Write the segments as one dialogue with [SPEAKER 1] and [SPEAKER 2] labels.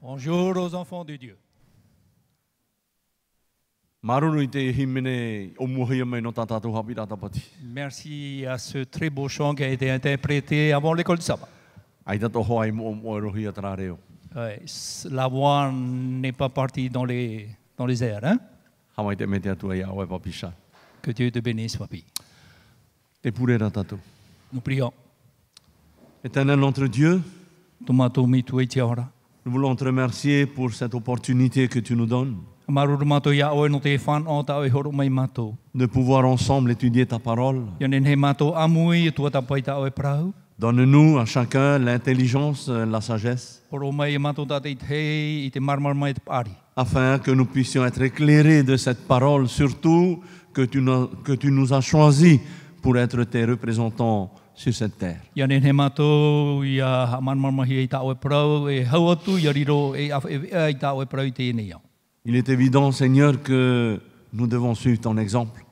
[SPEAKER 1] Bonjour aux enfants de Dieu. Merci à ce très beau chant qui a été interprété avant l'école de sabbat. Ouais, la voix n'est pas partie dans les airs. Hein? Que Dieu te bénisse, papi. Nous prions.
[SPEAKER 2] Éternel notre Dieu,
[SPEAKER 1] Nous
[SPEAKER 2] nous voulons te remercier pour cette opportunité que tu nous donnes de pouvoir ensemble étudier ta parole. Donne-nous à chacun l'intelligence, la sagesse, afin que nous puissions être éclairés de cette parole, surtout que tu nous as choisis pour être tes représentants sur cette terre. Il est évident, Seigneur, que nous devons suivre ton exemple.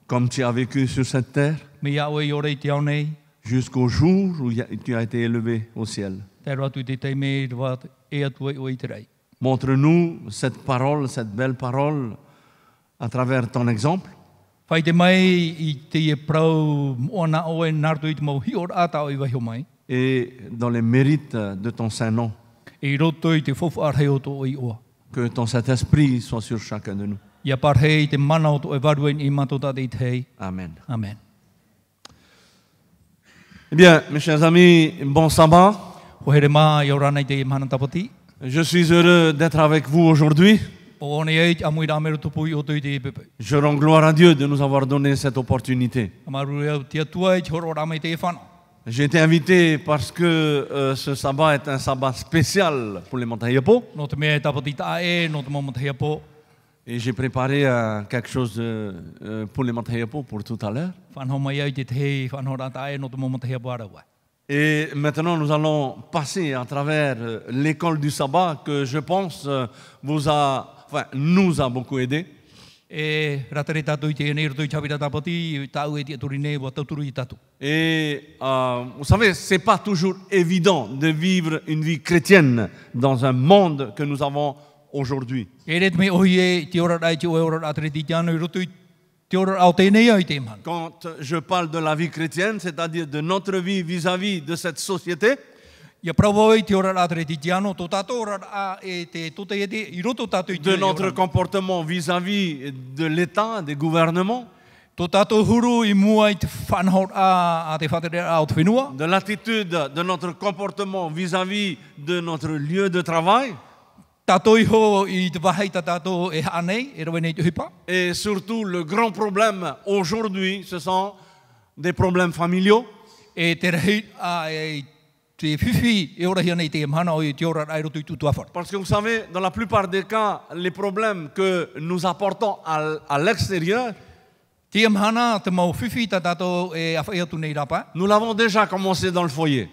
[SPEAKER 2] Comme tu as vécu sur cette terre, jusqu'au jour où tu as été élevé au ciel. Montre-nous cette parole, cette belle parole, à travers ton exemple. Et dans les mérites de ton Saint-Nom. Que ton Saint-Esprit soit sur chacun de nous. Amen.
[SPEAKER 1] Amen.
[SPEAKER 2] Eh bien, mes chers amis, bon sabbat. Je suis heureux d'être avec vous aujourd'hui. Je rends gloire à Dieu de nous avoir donné cette opportunité. J'ai été invité parce que ce sabbat est un sabbat spécial pour les Matahiapo. Et j'ai préparé quelque chose pour les Matahiapo pour tout à l'heure. Et maintenant, nous allons passer à travers l'école du sabbat que je pense nous a beaucoup aidé. Et vous savez, c'est pas toujours évident de vivre une vie chrétienne dans un monde que nous avons aujourd'hui. Quand je parle de la vie chrétienne, c'est-à-dire de notre vie vis-à-vis de cette société, de notre comportement vis-à-vis de l'État, des gouvernements, de l'attitude de notre comportement vis-à-vis de notre lieu de travail, et surtout le grand problème aujourd'hui, ce sont des problèmes familiaux. Parce que vous savez, dans la plupart des cas, les problèmes que nous apportons à l'extérieur, nous l'avons déjà commencé dans le foyer.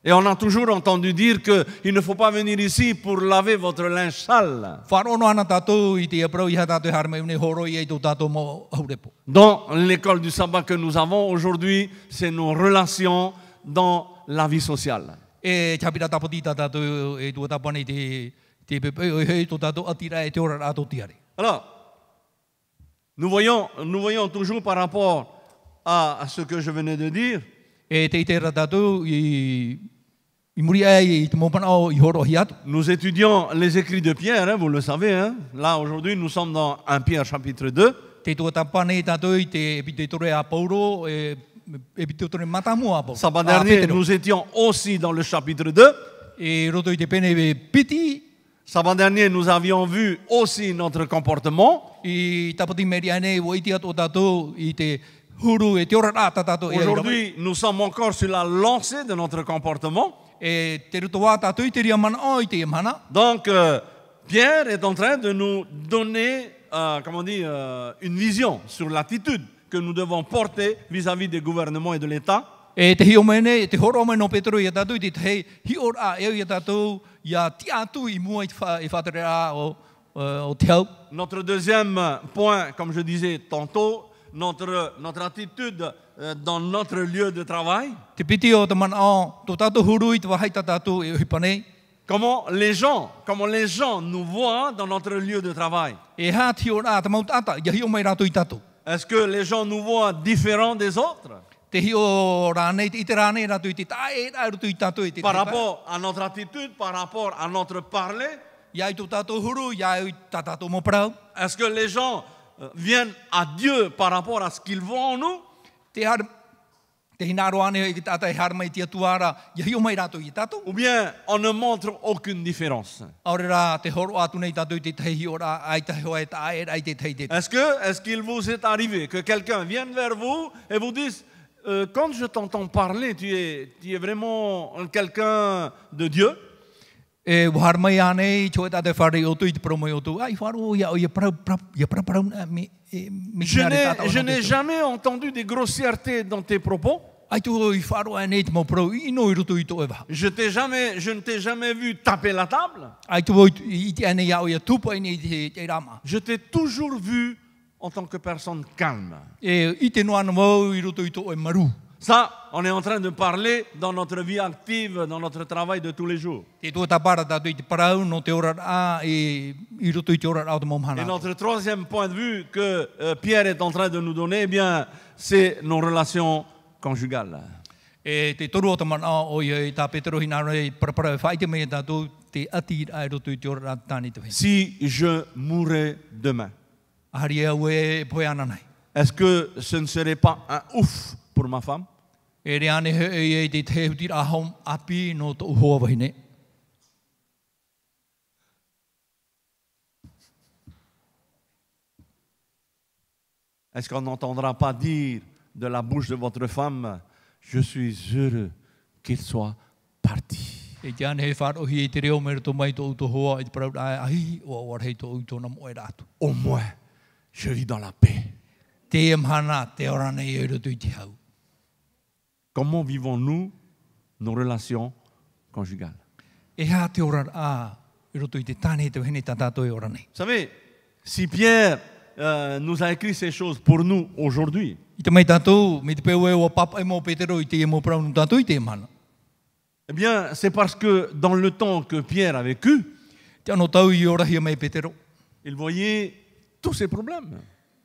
[SPEAKER 2] Et on a toujours entendu dire qu'il ne faut pas venir ici pour laver votre linge sale. Dans l'école du sabbat que nous avons aujourd'hui, c'est nos relations dans la vie sociale. Alors, nous voyons toujours par rapport à ce que je venais de dire, nous étudions les écrits de Pierre, hein, vous le savez. Hein. Là, aujourd'hui, nous sommes dans 1 Pierre chapitre 2. Sabbat dernier, nous étions aussi dans le chapitre 2. Sabbat dernier, nous avions vu aussi notre comportement. Aujourd'hui, nous sommes encore sur la lancée de notre comportement. Donc, Pierre est en train de nous donner une vision sur l'attitude que nous devons porter vis-à-vis des gouvernements et de l'État. Notre deuxième point, comme je disais tantôt, notre attitude dans notre lieu de travail.
[SPEAKER 1] Te piti o te manao, tō tātou hurui te wahai tā tātou e uhipanei.
[SPEAKER 2] Comment les gens nous voient dans notre lieu de travail.
[SPEAKER 1] E hā tio rā te maut ata, ia hi o mai rātou i tātou.
[SPEAKER 2] Est-ce que les gens nous voient différents des autres
[SPEAKER 1] Te hi o rānei, te ite rānei rātou i te tae, rātou i tātou i te
[SPEAKER 2] par rapport à notre attitude, par rapport à notre parler?
[SPEAKER 1] Ia i tō tātou huru, ia i tā tātou mo parau.
[SPEAKER 2] Est-ce que les gens viennent à Dieu par rapport à ce qu'ils voient en nous?
[SPEAKER 1] Te hinaro ane i te tātai hara mai tia tuara, ia hi o mai rātou i tātou.
[SPEAKER 2] Ou bien on ne montre aucune différence?
[SPEAKER 1] Aore rā te horo atu nei tātou i te tehi o rā, ai te hoa e tae, ai te tehi te.
[SPEAKER 2] Est-ce qu'il vous est arrivé que quelqu'un vienne vers vous et vous dise quand je t'entends parler, tu es vraiment quelqu'un de Dieu?
[SPEAKER 1] E wahar mai ane, choe tātai whare o tu i te promo o tu, ai wharo ia parau,
[SPEAKER 2] Je n'ai jamais entendu des grossièretés dans tes propos.
[SPEAKER 1] Ai tu i wharo ane te mo parau, i no i roto i tō e waha.
[SPEAKER 2] Je ne t'ai jamais vu taper la table.
[SPEAKER 1] Ai tu i te ane ia o ia tupa ine i te rama.
[SPEAKER 2] Je t'ai toujours vu en tant que personne calme.
[SPEAKER 1] E i te noa mau i roto i tō e maru.
[SPEAKER 2] Ça, on est en train de parler dans notre vie active, dans notre travail de tous les jours.
[SPEAKER 1] Te tō tāpara tātou i te parau, no te ora rā, i roto i te ora rā o te momhana.
[SPEAKER 2] Et notre troisième point de vue que Pierre est en train de nous donner, eh bien, c'est nos relations conjugales.
[SPEAKER 1] E te toru o te mana o i tā Petero hinaro e parapara e whaite mea tātou, te ati ai roto i te ora rā tāni te whi.
[SPEAKER 2] Si je mourais demain,
[SPEAKER 1] Ahari e au e poe ana nei.
[SPEAKER 2] est-ce que ce ne serait pas un ouf pour ma femme?
[SPEAKER 1] E re ane e te te huti ahom api no tō hoa wahine.
[SPEAKER 2] Est-ce qu'on n'entendra pas dire de la bouche de votre femme, je suis heureux qu'il soit parti?
[SPEAKER 1] E te ane he wharohi e te reo mera tō mai tō uto hoa i te parau ai ahi o warhei tō uto na moe rātu.
[SPEAKER 2] Au moins, je vis dans la paix.
[SPEAKER 1] Te mhana te ora nei e roto i te hau.
[SPEAKER 2] Comment vivons-nous nos relations conjugales?
[SPEAKER 1] E hā te ora rā i roto i te tāne te wahine tā tātou e ora nei.
[SPEAKER 2] Vous savez, si Pierre nous a écrit ces choses pour nous aujourd'hui,
[SPEAKER 1] I te mai tātou, me te peo e o papa e mo Petero i te e mo parau nu tātou i te mhana.
[SPEAKER 2] eh bien, c'est parce que dans le temps que Pierre a vécu,
[SPEAKER 1] Te ano tau i ora hia mai Petero.
[SPEAKER 2] il voyait tous ces problèmes.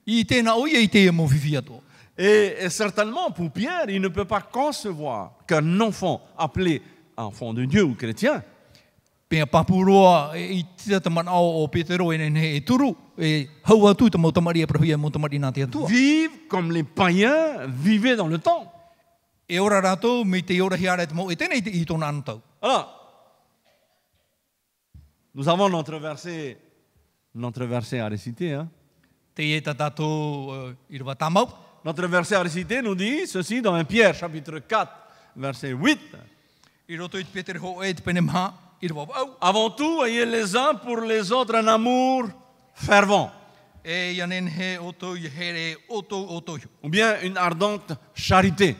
[SPEAKER 1] I tēnā oia i te e mo whiwhi ato.
[SPEAKER 2] Et certainement, pour Pierre, il ne peut pas concevoir qu'un enfant appelé enfant de Dieu ou chrétien
[SPEAKER 1] Pea papuroa i tira te manao o Petero e nene e turu, e hau atu te mautamari e prahui e mautamari nā te atua.
[SPEAKER 2] vive comme les païens vivaient dans le temps.
[SPEAKER 1] E ora rātou, me te ora hiara te mo, e tēnei te i tōna anu tau.
[SPEAKER 2] Alors, nous avons notre verset à réciter. Hein?
[SPEAKER 1] Te e tā tātou i rawa tāmau.
[SPEAKER 2] Notre verset à réciter nous dit ceci dans 1 Pierre chapitre 4, verset 8.
[SPEAKER 1] I roto i te Petero ho e te pene maha, i rawa au.
[SPEAKER 2] Avant tout, ayez les uns pour les autres un amour fervent,
[SPEAKER 1] E ianen he oto i here oto.
[SPEAKER 2] ou bien une ardente charité.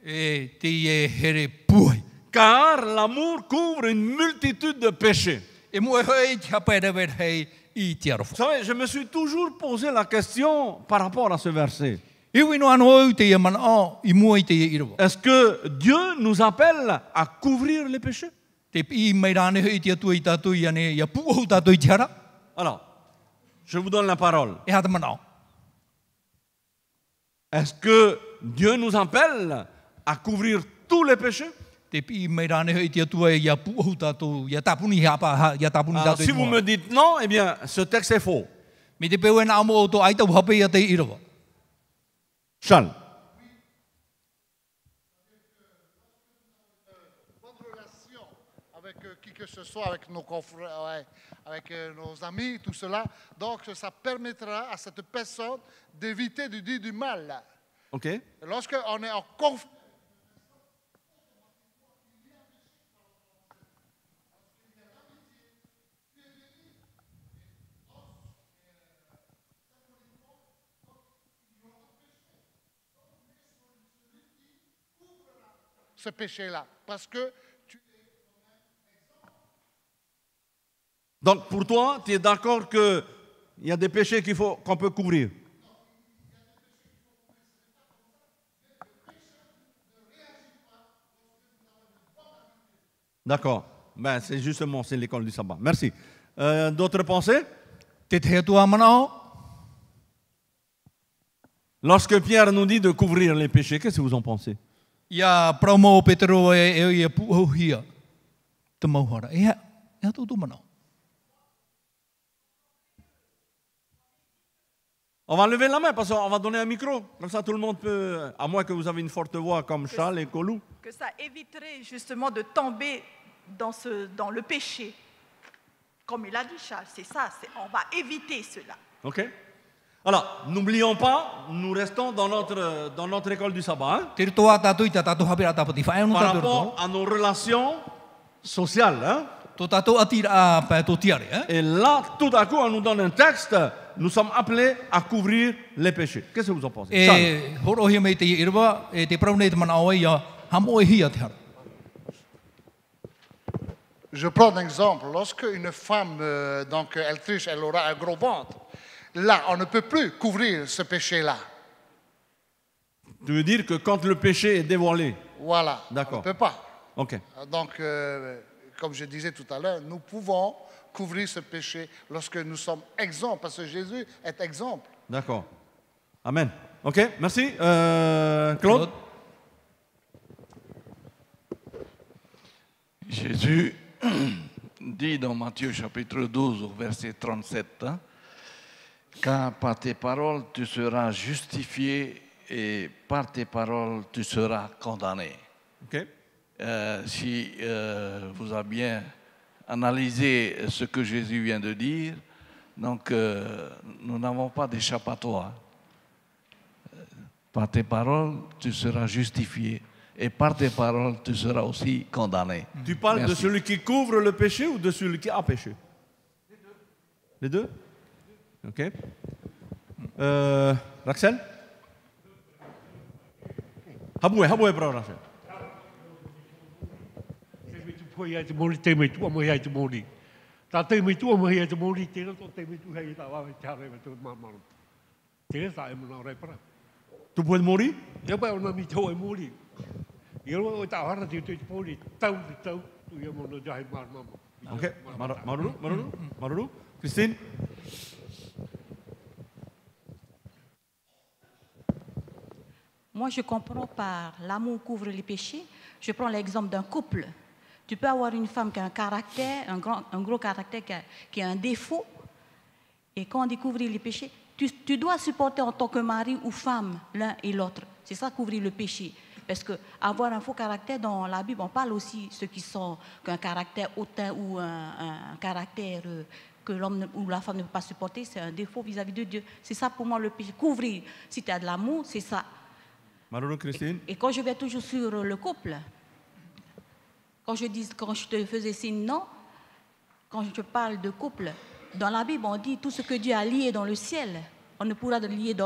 [SPEAKER 1] E te e here puai.
[SPEAKER 2] Car l'amour couvre une multitude de péchés.
[SPEAKER 1] E mua hei te hapa e rewer hei i te
[SPEAKER 2] Vous
[SPEAKER 1] arofa.
[SPEAKER 2] savez, je me suis toujours posé la question par rapport à ce verset.
[SPEAKER 1] Iwi no anu au te e manao, i mua i te e i rawa.
[SPEAKER 2] Est-ce que Dieu nous appelle à couvrir les péchés?
[SPEAKER 1] Te pi mai rāne hei te atua i tātou i ane, ia puahu tātou i te hara,
[SPEAKER 2] Alors, je vous donne la parole.
[SPEAKER 1] e hata manao.
[SPEAKER 2] Est-ce que Dieu nous appelle à couvrir tous les péchés?
[SPEAKER 1] Te pi mai rāne hei te atua ia puahu tātou, ia tāpuni hapa, ia tāpuni
[SPEAKER 2] Alors,
[SPEAKER 1] tātou
[SPEAKER 2] si
[SPEAKER 1] i
[SPEAKER 2] vous
[SPEAKER 1] mua.
[SPEAKER 2] me dites non, eh bien, ce texte est faux.
[SPEAKER 1] Me te peo e nā amo o tō aitau hape ia te i rawa.
[SPEAKER 2] Charles.
[SPEAKER 3] Bonne relation avec qui que ce soit, avec nos confrères, ouais, avec nos amis, tout cela. Donc, ça permettra à cette personne d'éviter de dire du mal.
[SPEAKER 2] OK?
[SPEAKER 3] Lorsqu'on est en conflit, ce péché-là. Parce que
[SPEAKER 2] Donc, pour toi, tu es d'accord qu'il y a des péchés qu'on peut couvrir? D'accord. Ben, c'est justement, c'est l'école du sabbat. Merci. D'autres pensées?
[SPEAKER 1] Te te atua manao.
[SPEAKER 2] Lorsque Pierre nous dit de couvrir les péchés, qu'est-ce que vous en pensez?
[SPEAKER 1] Ia promo Petro ia puhia. Te mauhara. Ia tu manao.
[SPEAKER 2] On va lever la main parce qu'on va donner un micro. Comme ça, tout le monde peut, à moins que vous avez une forte voix comme Charles et Colou.
[SPEAKER 4] Que ça éviterait justement de tomber dans le péché. Comme il a dit Charles, c'est ça, on va éviter cela.
[SPEAKER 2] OK? Alors, n'oublions pas, nous restons dans notre école du sabbat. Hein?
[SPEAKER 1] Te toa tatu i tatu hapira tapati fa enu
[SPEAKER 2] Par
[SPEAKER 1] tatu.
[SPEAKER 2] rapport à nos relations sociales. Hein?
[SPEAKER 1] To tatu atira pa to tiare, hein?
[SPEAKER 2] Et là, tout à coup, on nous donne un texte. Nous sommes appelés à couvrir les péchés. Qu'est-ce que vous en pensez? Charles.
[SPEAKER 1] E horo hi me te irwa e te praune te manao ia hamo hia te hara.
[SPEAKER 3] Je prends un exemple. Lorsque une femme, donc elle triche, elle aura un gros ventre. Là, on ne peut plus couvrir ce péché-là.
[SPEAKER 2] Tu veux dire que quand le péché est dévoilé?
[SPEAKER 3] Voilà.
[SPEAKER 2] D'accord.
[SPEAKER 3] On ne peut pas.
[SPEAKER 2] OK.
[SPEAKER 3] Donc, comme je disais tout à l'heure, nous pouvons couvrir ce péché lorsque nous sommes exempts, parce que Jésus est exemple.
[SPEAKER 2] D'accord. Amen. OK, merci. Claude?
[SPEAKER 5] Jésus dit dans Matthieu chapitre 12 au verset 37, hein, car par tes paroles tu seras justifié et par tes paroles tu seras condamné.
[SPEAKER 2] OK.
[SPEAKER 5] Si vous avez bien analysé ce que Jésus vient de dire, donc nous n'avons pas d'échappatoire. Par tes paroles tu seras justifié et par tes paroles tu seras aussi condamné.
[SPEAKER 2] Tu parles
[SPEAKER 5] Merci.
[SPEAKER 2] de celui qui couvre le péché ou de celui qui a péché? Les deux? OK. Rachel? Haboué, bravo Rachel. Tu peux mourir? OK. Marulu? Christine?
[SPEAKER 6] Moi, je comprends par l'amour couvre les péchés. Je prends l'exemple d'un couple. Tu peux avoir une femme qui a un caractère, un gros caractère qui a un défaut. Et quand on découvre les péchés, tu dois supporter en tant que mari ou femme l'un et l'autre. C'est ça, couvrir le péché. Parce qu'avoir un faux caractère, dans la Bible, on parle aussi de ceux qui sont qu'un caractère hautain ou un caractère que l'homme ou la femme ne peut pas supporter, c'est un défaut vis-à-vis de Dieu. C'est ça pour moi le péché. Couvrir, si tu as de l'amour, c'est ça.
[SPEAKER 2] Marulu, Christine?
[SPEAKER 6] Et quand je vais toujours sur le couple, quand je te faisais signe non, quand je parle de couple, dans la Bible, on dit tout ce que Dieu a lié dans le ciel, on ne pourra le lier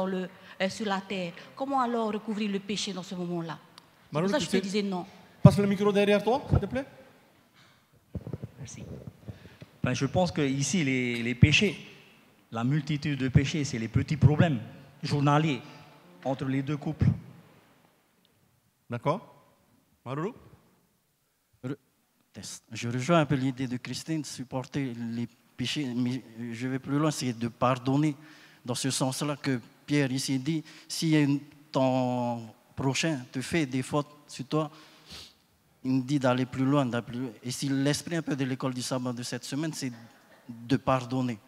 [SPEAKER 6] sur la terre. Comment alors recouvrir le péché dans ce moment-là? C'est pour ça que je te disais non.
[SPEAKER 2] Passe le micro derrière toi, s'il te plaît.
[SPEAKER 7] Merci. Ben, je pense que ici, les péchés, la multitude de péchés, c'est les petits problèmes journaliers entre les deux couples.
[SPEAKER 2] D'accord. Marulu?
[SPEAKER 8] Je rejoins un peu l'idée de Christine, supporter les péchés, mais je vais plus loin, c'est de pardonner. Dans ce sens-là que Pierre ici dit, si ton prochain te fait des fautes sur toi, il me dit d'aller plus loin, Et si l'esprit un peu de l'école du sabbat de cette semaine, c'est de pardonner.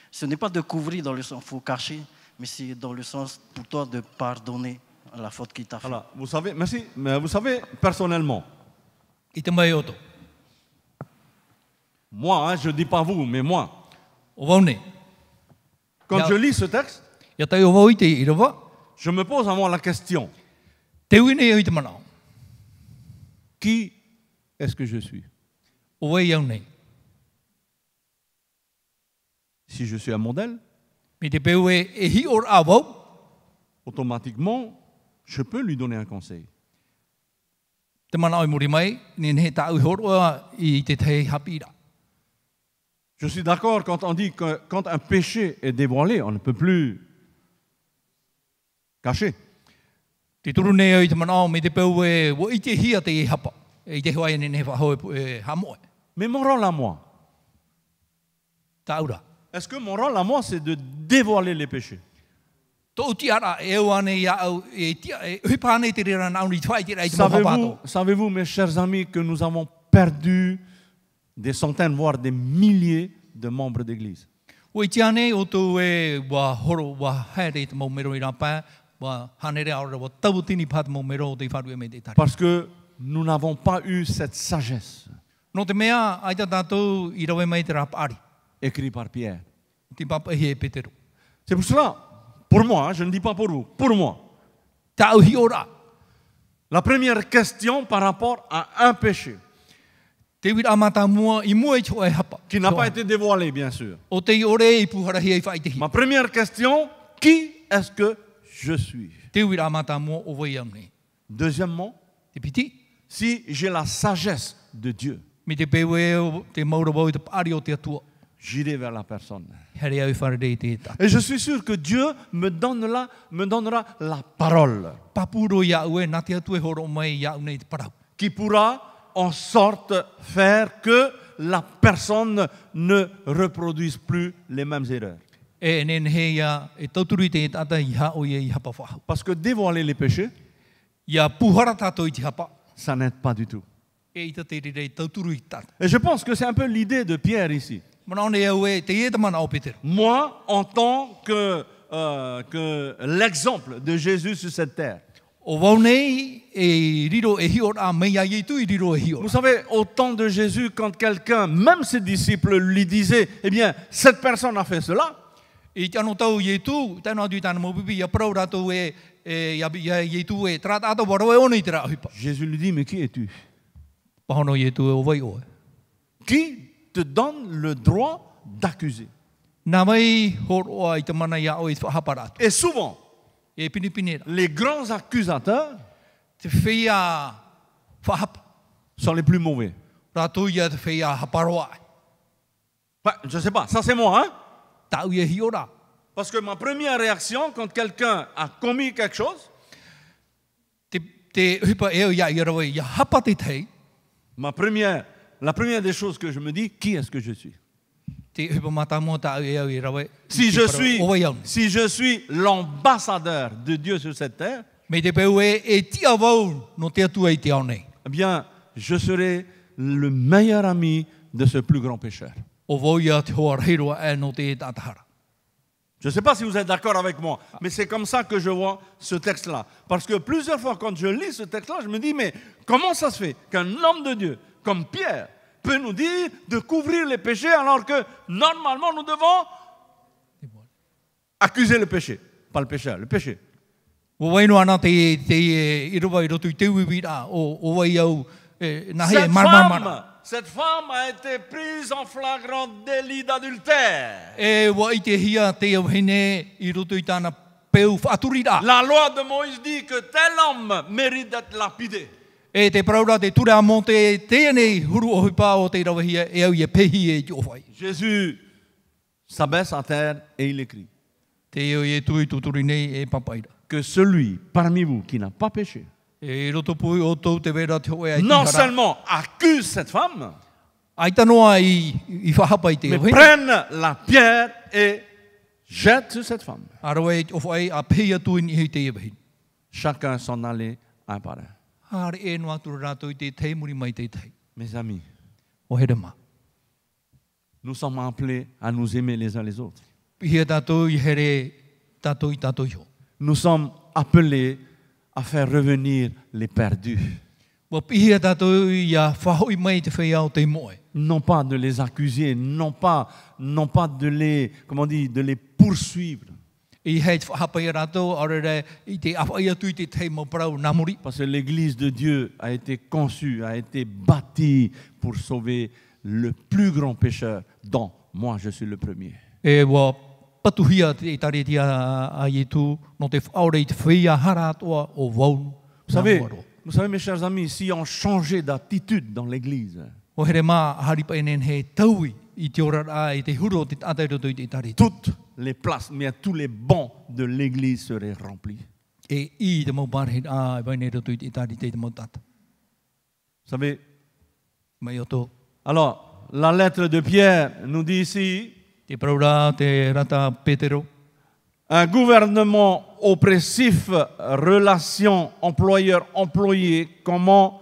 [SPEAKER 8] Ce n'est pas de couvrir dans le sens, il faut cacher, mais c'est dans le sens pour toi de pardonner la faute qu'il t'a fait.
[SPEAKER 2] Voilà, vous savez, merci, mais vous savez, personnellement,
[SPEAKER 1] I te mai oto.
[SPEAKER 2] moi, hein, je ne dis pas vous, mais moi,
[SPEAKER 1] O waune.
[SPEAKER 2] quand je lis ce texte,
[SPEAKER 1] Ia tai o wau i te irawa.
[SPEAKER 2] je me pose à moi la question,
[SPEAKER 1] Te uine i te manao.
[SPEAKER 2] qui est-ce que je suis?
[SPEAKER 1] O wai iau nei.
[SPEAKER 2] Si je suis un modèle,
[SPEAKER 1] Mi te peu e hi or a wau.
[SPEAKER 2] automatiquement, je peux lui donner un conseil.
[SPEAKER 1] Te manao i muri mai. Ni he tau i horoa i te tei hapira.
[SPEAKER 2] Je suis d'accord quand on dit que quand un péché est dévoilé, on ne peut plus cacher.
[SPEAKER 1] Te turu nei i te manao mi te peu e wo i te hia te i hapa. I te hoa ne whahoi e hamoe.
[SPEAKER 2] Mais mon rôle à moi,
[SPEAKER 1] Taura.
[SPEAKER 2] est-ce que mon rôle à moi, c'est de dévoiler les péchés?
[SPEAKER 1] Tō tiara e wane ia au e tia e hipane te rera nauni twai te rai te mohapato.
[SPEAKER 2] Savez-vous, mes chers amis, que nous avons perdu des centaines, voire des milliers de membres d'église?
[SPEAKER 1] O i tiane o tō e wa horo wa haere te maumero I rapa wa hanere aora wa tau tini pat maumero o te wharu e me te tari.
[SPEAKER 2] Parce que nous n'avons pas eu cette sagesse
[SPEAKER 1] No te mea ai ta tātou I rawe mai te rapa ari.
[SPEAKER 2] écrite par Pierre.
[SPEAKER 1] Te papa e petero.
[SPEAKER 2] C'est pour cela, pour moi, je ne dis pas pour vous, pour moi,
[SPEAKER 1] Tau hi ora.
[SPEAKER 2] la première question par rapport à un péché
[SPEAKER 1] Te wira amata mua I mua I choa e hapa.
[SPEAKER 2] qui n'a pas été dévoilé, bien sûr.
[SPEAKER 1] O te I ore I puhara hi ai whai te hi.
[SPEAKER 2] Ma première question, qui est-ce que je suis?
[SPEAKER 1] Te wira amata mua o wai au nei.
[SPEAKER 2] Deuxièmement,
[SPEAKER 1] Te piti.
[SPEAKER 2] si j'ai la sagesse de Dieu,
[SPEAKER 1] Mi te pewe o te maura wau I te pari o te atua.
[SPEAKER 2] j'irai vers la personne.
[SPEAKER 1] Here au wharere te ta.
[SPEAKER 2] Et je suis sûr que Dieu me donnera la parole
[SPEAKER 1] Papuro ia ue nā te atu e horo mai ia unei te parau.
[SPEAKER 2] qui pourra en sorte faire que la personne ne reproduise plus les mêmes erreurs.
[SPEAKER 1] E nen he ia e tauturu I te tata I ha o ia I hapa whahau.
[SPEAKER 2] Parce que dévoiler les péchés,
[SPEAKER 1] Ia puhara tātou I te hapa.
[SPEAKER 2] ça n'aide pas du tout.
[SPEAKER 1] E I te rei tauturu I tata.
[SPEAKER 2] Et je pense que c'est un peu l'idée de Pierre ici.
[SPEAKER 1] Mana one au e te e tamana o Petero.
[SPEAKER 2] Moi, en tant que l'exemple de Jésus sur cette terre.
[SPEAKER 1] O wau nei e riro e hiora mei a Ietu I riro e hiora.
[SPEAKER 2] Vous savez, au temps de Jésus, quand quelqu'un, même ses disciples, lui disaient, eh bien, cette personne a fait cela,
[SPEAKER 1] I te ano tau Ietu, tēnā tui tāna maupipi, ia parau rātou ia Ietu e trāt ata waro e ono I te rā hipa.
[SPEAKER 2] Jésus lui dit, mais qui es-tu?
[SPEAKER 1] Pahono Ietu e o vai oe.
[SPEAKER 2] Qui te donne le droit d'accuser?
[SPEAKER 1] Nā vai horo I te mana ia o I te whahapa rātou.
[SPEAKER 2] Et souvent,
[SPEAKER 1] E pinipinera.
[SPEAKER 2] les grands accusateurs
[SPEAKER 1] Te whia whahapa.
[SPEAKER 2] sont les plus mauvais.
[SPEAKER 1] Rātou ia te whia haparoa.
[SPEAKER 2] Enfin, je ne sais pas, ça c'est moi, hein?
[SPEAKER 1] Tau ia hiora.
[SPEAKER 2] Parce que ma première réaction, quand quelqu'un a commis quelque chose,
[SPEAKER 1] Te hipa eo ia I rawa ia hapa te tei.
[SPEAKER 2] la première des choses que je me dis, qui est-ce que je suis?
[SPEAKER 1] Te hipa mata mo tau eo I rawa.
[SPEAKER 2] Si je suis l'ambassadeur de Dieu sur cette terre,
[SPEAKER 1] Me te peu e tia wau no te atua I te au nei.
[SPEAKER 2] eh bien, je serai le meilleur ami de ce plus grand pécheur.
[SPEAKER 1] O wau ia te hoa reiroa e no te tatahara.
[SPEAKER 2] Je ne sais pas si vous êtes d'accord avec moi, mais c'est comme ça que je vois ce texte-là. Parce que plusieurs fois, quand je lis ce texte-là, je me dis, mais comment ça se fait qu'un homme de Dieu, comme Pierre, peut nous dire de couvrir les péchés alors que, normalement, nous devons accuser le péché. Pas le pécheur, le péché.
[SPEAKER 1] O wai no ana te I rawa I rotu I te uiwira o wai au nahi e marmara.
[SPEAKER 2] Cette femme a été prise en flagrant délit d'adultère.
[SPEAKER 1] E wa I te hia te au hene I rotu I tāna peu whaaturira.
[SPEAKER 2] La loi de Moïse dit que tel homme mérite d'être lapidé.
[SPEAKER 1] E te praura te ture a mo te tēnei huru o hipa o te rawa hia e au I pehi e jo whai.
[SPEAKER 2] Jésus s'abaisse à terre et il écrit
[SPEAKER 1] Te eo I tui tuturi nei e papaira.
[SPEAKER 2] que celui parmi vous qui n'a pas péché,
[SPEAKER 1] E roto pui o tau te vera te hoe ai
[SPEAKER 2] non
[SPEAKER 1] tihara.
[SPEAKER 2] seulement accuse cette femme,
[SPEAKER 1] Ai tanoa I whahapa I te
[SPEAKER 2] mais
[SPEAKER 1] eo hene.
[SPEAKER 2] prenne la pierre et jette sur cette femme.
[SPEAKER 1] Arawa e o whai a pehi atu I ni te eo hene.
[SPEAKER 2] Chacun s'en allait un par un.
[SPEAKER 1] Hare e no atu rātou I te tei muri mai te tei.
[SPEAKER 2] Mes amis,
[SPEAKER 1] O here ma.
[SPEAKER 2] nous sommes appelés à nous aimer les uns les autres.
[SPEAKER 1] Pihia tātou I here tātou I tātou iho.
[SPEAKER 2] Nous sommes appelés à faire revenir les perdus.
[SPEAKER 1] Wa pihia tātou I a whahoi mai te whai au te moe.
[SPEAKER 2] Non pas de les accuser, non pas de les, comment on dit, de les poursuivre.
[SPEAKER 1] I hei te whahapa I rātou, arere I te awhai atu I te tei mo parau namuri.
[SPEAKER 2] Parce que l'Église de Dieu a été conçue, a été bâtie pour sauver le plus grand pécheur, dont moi je suis le premier.
[SPEAKER 1] E wa patuhia te tareti a Ietu, no te whaore I te whia haratoa o wau.
[SPEAKER 2] Vous savez, mes chers amis, si on changeait d'attitude dans l'Église,
[SPEAKER 1] O here mā haripa enen he taui I te ora I te huro te atairo I te tareti.
[SPEAKER 2] toutes les places, mais tous les bancs de l'Église seraient remplis.
[SPEAKER 1] E I te mau parhe a I waine roto I te tareti te mau tata.
[SPEAKER 2] savez,
[SPEAKER 1] mai o tō.
[SPEAKER 2] alors, la lettre de Pierre nous dit ici,
[SPEAKER 1] Te praura te rata Petero.
[SPEAKER 2] un gouvernement oppressif, relation employeur-employé, comment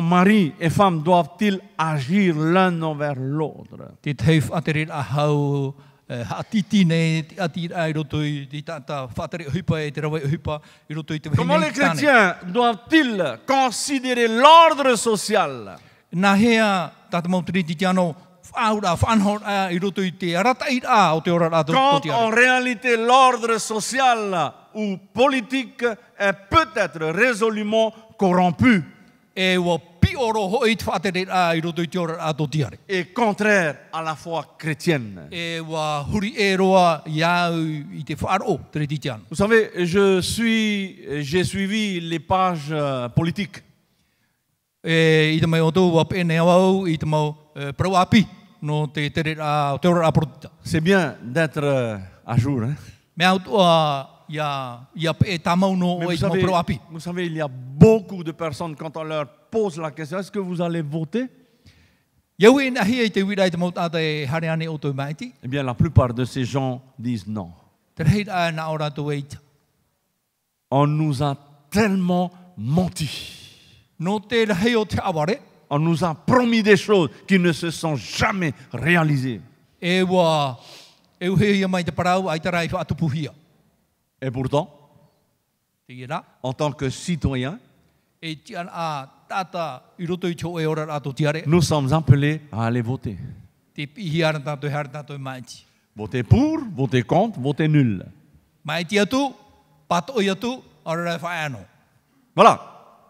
[SPEAKER 2] mari et femme doivent-ils agir l'un envers l'autre?
[SPEAKER 1] Te teif aterit a hau haatiti nei te ati ai roto i te tata whatere hupa e te rawa hupa i roto i te
[SPEAKER 2] Comment les chrétiens doivent-ils considérer l'ordre social?
[SPEAKER 1] Nā hea tata mautiri ti tiano whaura whanhora i roto i te arata i a o te ora rato
[SPEAKER 2] Quand en réalité l'ordre social ou politique est peut-être résolument corrompu
[SPEAKER 1] E wa pioro ho i te whatere a i roto i te ora rato tiare.
[SPEAKER 2] et contraire à la foi chrétienne.
[SPEAKER 1] E wa huri e roa iau i te whaaro tere ti tiano.
[SPEAKER 2] Vous savez, j'ai suivi les pages politiques.
[SPEAKER 1] E i te mai o tō wa pene au i te mau prau api no te tere a te ora aprotita.
[SPEAKER 2] C'est bien d'être à jour. Hein?
[SPEAKER 1] Me au toa ia pe tamau no
[SPEAKER 2] Mais
[SPEAKER 1] o i te mau prau api.
[SPEAKER 2] vous savez, il y a beaucoup de personnes, quand on leur pose la question, est-ce que vous allez voter?
[SPEAKER 1] Iau e nahi e te wira i te mau tata e hare ane o tō maiti.
[SPEAKER 2] Eh bien, la plupart de ces gens disent non.
[SPEAKER 1] Te rei a na ora tō eita.
[SPEAKER 2] On nous a tellement menti.
[SPEAKER 1] No te rei o te aware,
[SPEAKER 2] On nous a promis des choses qui ne se sont jamais réalisées.
[SPEAKER 1] e wa e uhe ia mai te parau ai te rai wha atupuhia.
[SPEAKER 2] Et pourtant,
[SPEAKER 1] Te ira,
[SPEAKER 2] en tant que citoyens,
[SPEAKER 1] e tian a tata i roto i tō e ora rato tiare,
[SPEAKER 2] nous sommes appelés à aller voter.
[SPEAKER 1] te pihi ara tātou hara tātou maiti.
[SPEAKER 2] Voter pour, voter contre, voter nul.
[SPEAKER 1] Maiti atu, pato i atu, ara rai wha ano.
[SPEAKER 2] Voilà.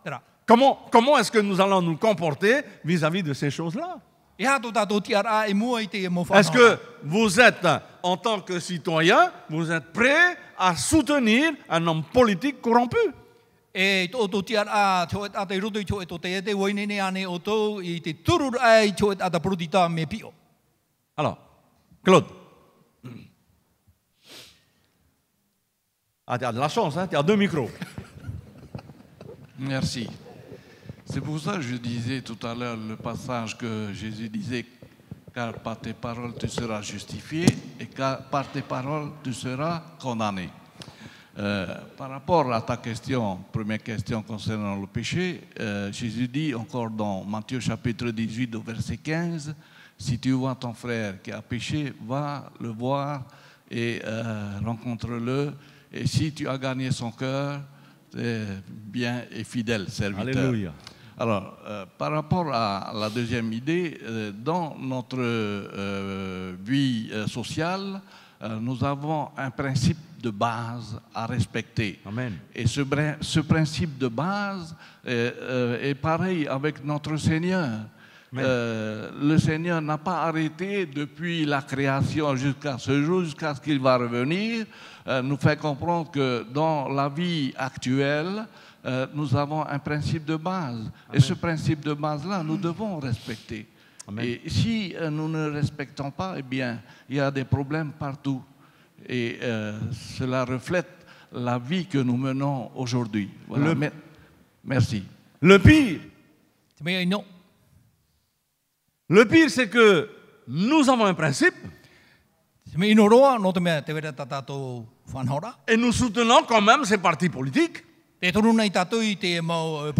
[SPEAKER 1] Tera.
[SPEAKER 2] Comment est-ce que nous allons nous comporter vis-à-vis de ces choses-là?
[SPEAKER 1] E hato tātou tiara e mua i te e mo whanau.
[SPEAKER 2] Est-ce que vous êtes, en tant que citoyen, vous êtes prêt à soutenir un homme politique corrompu?
[SPEAKER 1] E tō tiara tō e tata i roto i tō e tō te e te wainene ane o tō i te turur ai tō e tata protita me pio.
[SPEAKER 2] Alors, Claude. Ah, tu as de la chance, hein? Tu as 2 micros.
[SPEAKER 5] Merci. C'est pour ça que je disais tout à l'heure le passage que Jésus disait, car par tes paroles tu seras justifié et car par tes paroles tu seras condamné. Par rapport à ta question, première question concernant le péché, Jésus dit encore dans Matthieu chapitre 18 au verset 15, si tu vois ton frère qui a péché, va le voir et rencontre-le. Et si tu as gagné son cœur, bien et fidèle serviteur.
[SPEAKER 2] Alléluia.
[SPEAKER 5] Alors, par rapport à la deuxième idée, dans notre vie sociale, nous avons un principe de base à respecter.
[SPEAKER 2] Amen.
[SPEAKER 5] Et ce principe de base est pareil avec notre Seigneur. Le Seigneur n'a pas arrêté depuis la création jusqu'à ce jour, jusqu'à ce qu'il va revenir, nous fait comprendre que dans la vie actuelle, nous avons un principe de base. Amen. Et ce principe de base-là, nous devons respecter. Amen. Et si nous ne respectons pas, eh bien, il y a des problèmes partout. Et cela reflète la vie que nous menons aujourd'hui. Voilà. Merci.
[SPEAKER 2] Le pire, c'est que nous avons un principe et nous soutenons quand même ces partis politiques.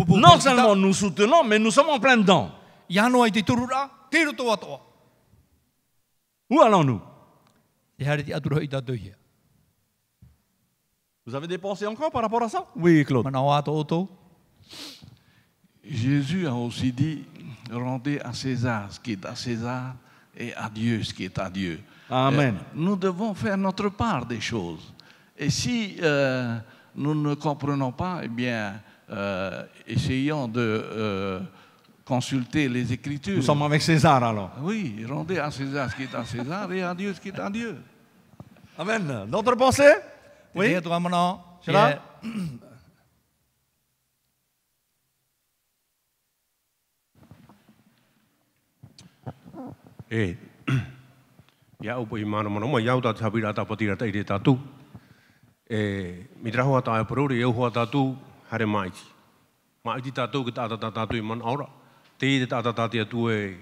[SPEAKER 2] Non seulement nous soutenons, mais nous sommes en plein dedans. Où allons-nous? Vous avez des pensées encore par rapport à ça? Oui, Claude.
[SPEAKER 5] Jésus a aussi dit, rendez à César ce qui est à César et à Dieu ce qui est à Dieu.
[SPEAKER 2] Amen.
[SPEAKER 5] Nous devons faire notre part des choses. Et si nous ne comprenons pas, eh bien, essayons de consulter les Écritures.
[SPEAKER 2] Nous sommes avec César alors.
[SPEAKER 5] Oui, rendez à César ce qui est à César et à Dieu ce qui est à Dieu.
[SPEAKER 2] Amen. D'autres pensées? Oui. Cela?
[SPEAKER 9] Ya upo imano mono mo yau ta thabira ta patira ta ire ta tu mitra hoa ta apururi eu hoa ta tu hare mai Ma iti tātou ki tāta tātou I man aura. Te I te tāta tātou atu e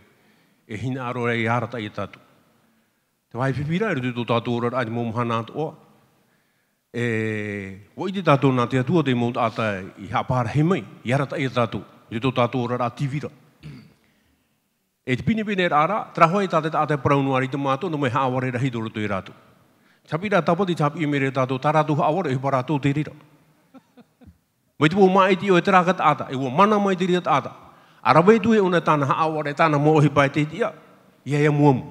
[SPEAKER 9] hina aro rei harata I tātou. Te wai whipira e rutu tātou ora ai mō mhana atu oa. Wa iti tātou nā te atua te mōt ata I hapara he mai. I harata I tātou. I rutu tātou ora tivira. E te pini pini ara, trahoi tāte tāte paraunuari te mātou, no mai haaware rahi toro tui rātou. Chapira tapoti chapi I mere tātou, tā rātou haaware I parātou te rira. Mai te pō mai ti o e te rākat ata, e ua mana mai te rira ata. Arawei tu e una tāna haaware, tāna mohi pai te tia, ia muamu.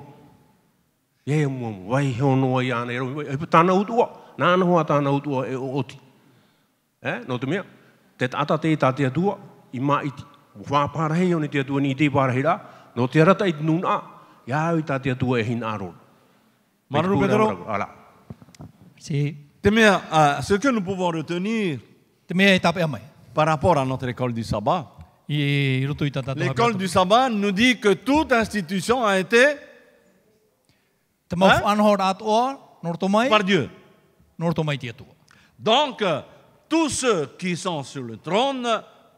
[SPEAKER 9] Ia muamu, wai honoa I ana, e tāna utua, nāna hoa tāna utua e o oti. No te mea, te tata te tāte atua, I maiti. Whāparahi o ni te atua ni te parahi rā, no te rata I nuna, ia I tāte atua e hin aron.
[SPEAKER 2] Mararu Pedro,
[SPEAKER 1] Si.
[SPEAKER 2] ce que nous pouvons retenir par rapport à notre école du sabbat, l'école du sabbat nous dit que toute institution a été par Dieu. Donc, tous ceux qui sont sur le trône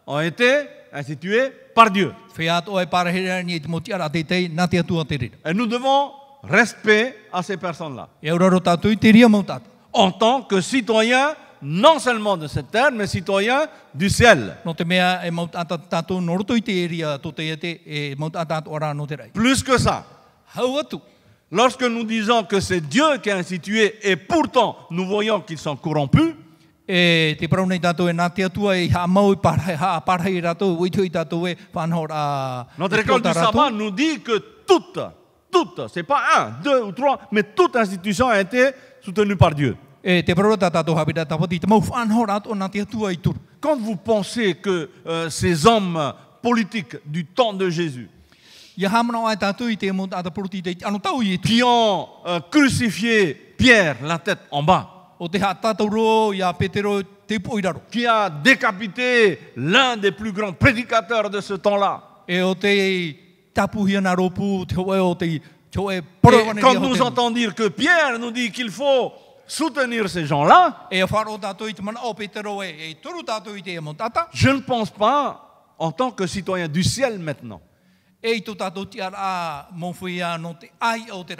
[SPEAKER 2] ont été institués par Dieu. Et nous devons respect à ces personnes-là. En tant que citoyens, non seulement de cette terre, mais citoyens du ciel. Plus que ça. Lorsque nous disons que c'est Dieu qui a institué et pourtant nous voyons qu'ils sont corrompus, notre école du sabbat nous dit que toute, c'est pas un, deux ou trois, mais toute institution a été soutenue par Dieu. Quand vous pensez que ces hommes politiques du temps de Jésus qui ont crucifié Pierre la tête en bas, qui a décapité l'un des plus grands prédicateurs de ce temps-là. Et quand nous entendons dire que Pierre nous dit qu'il faut soutenir ces gens-là, je ne pense pas, en tant que citoyen du ciel maintenant,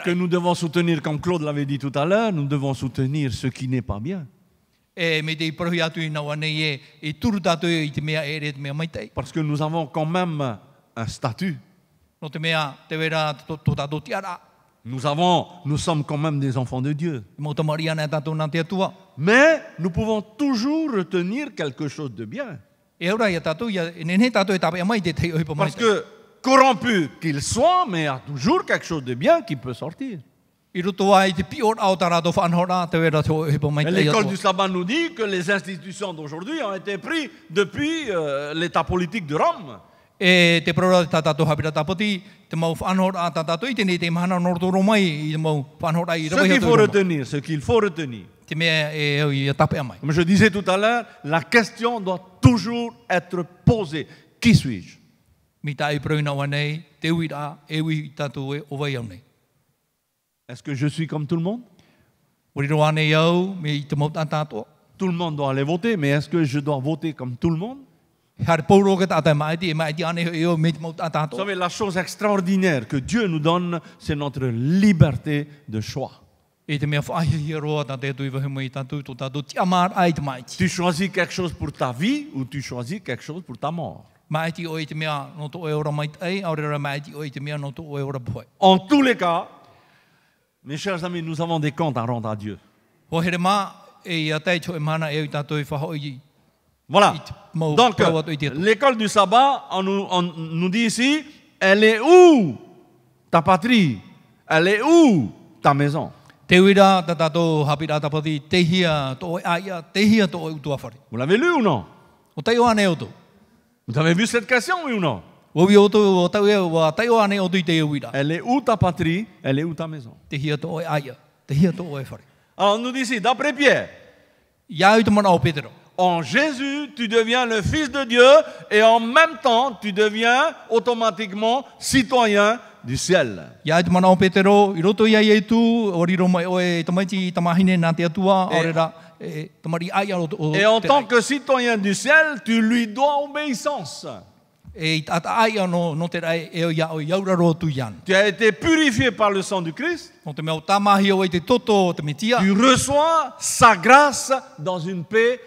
[SPEAKER 2] que nous devons soutenir, comme Claude l'avait dit tout à l'heure, nous devons soutenir ce qui n'est pas bien. Parce que nous avons quand même un statut. Nous sommes quand même des enfants de Dieu. Mais nous pouvons toujours retenir quelque chose de bien. Parce que corrompu qu'il soit, mais il y a toujours quelque chose de bien qui peut sortir. Et l'école du sabbat nous dit que les institutions d'aujourd'hui ont été prises depuis l'état politique de Rome. Ce qu'il faut retenir. Comme je disais tout à l'heure, la question doit toujours être posée. Qui suis-je? Est-ce que je suis comme tout le monde? Tout le monde doit aller voter, mais est-ce que je dois voter comme tout le monde? Vous savez, la chose extraordinaire que Dieu nous donne, c'est notre liberté de choix. Tu choisis quelque chose pour ta vie ou tu choisis quelque chose pour ta mort. En tous les cas, mes chers amis, nous avons des comptes à rendre à Dieu. Voilà. Donc, l'école du sabbat, on nous dit ici, elle est où ta patrie? Elle est où ta maison? Vous l'avez lu ou non? Vous avez vu cette question, oui ou non? Elle est où ta patrie? Elle est où ta maison? Alors, on nous dit ici, d'après Pierre, en Jésus, tu deviens le Fils de Dieu et en même temps, tu deviens automatiquement citoyen du ciel.
[SPEAKER 1] tamari ai aro o
[SPEAKER 2] Et en
[SPEAKER 1] te
[SPEAKER 2] tant
[SPEAKER 1] rai.
[SPEAKER 2] que citoyen du ciel, tu lui dois obéissance.
[SPEAKER 1] E tata ai ano no te rai e o ia o iaura ro tu ian.
[SPEAKER 2] Tu as été purifié par le sang du Christ.
[SPEAKER 1] No te mea o tamahi o i te toto o te mitia.
[SPEAKER 2] Tu reçois sa grâce dans une paix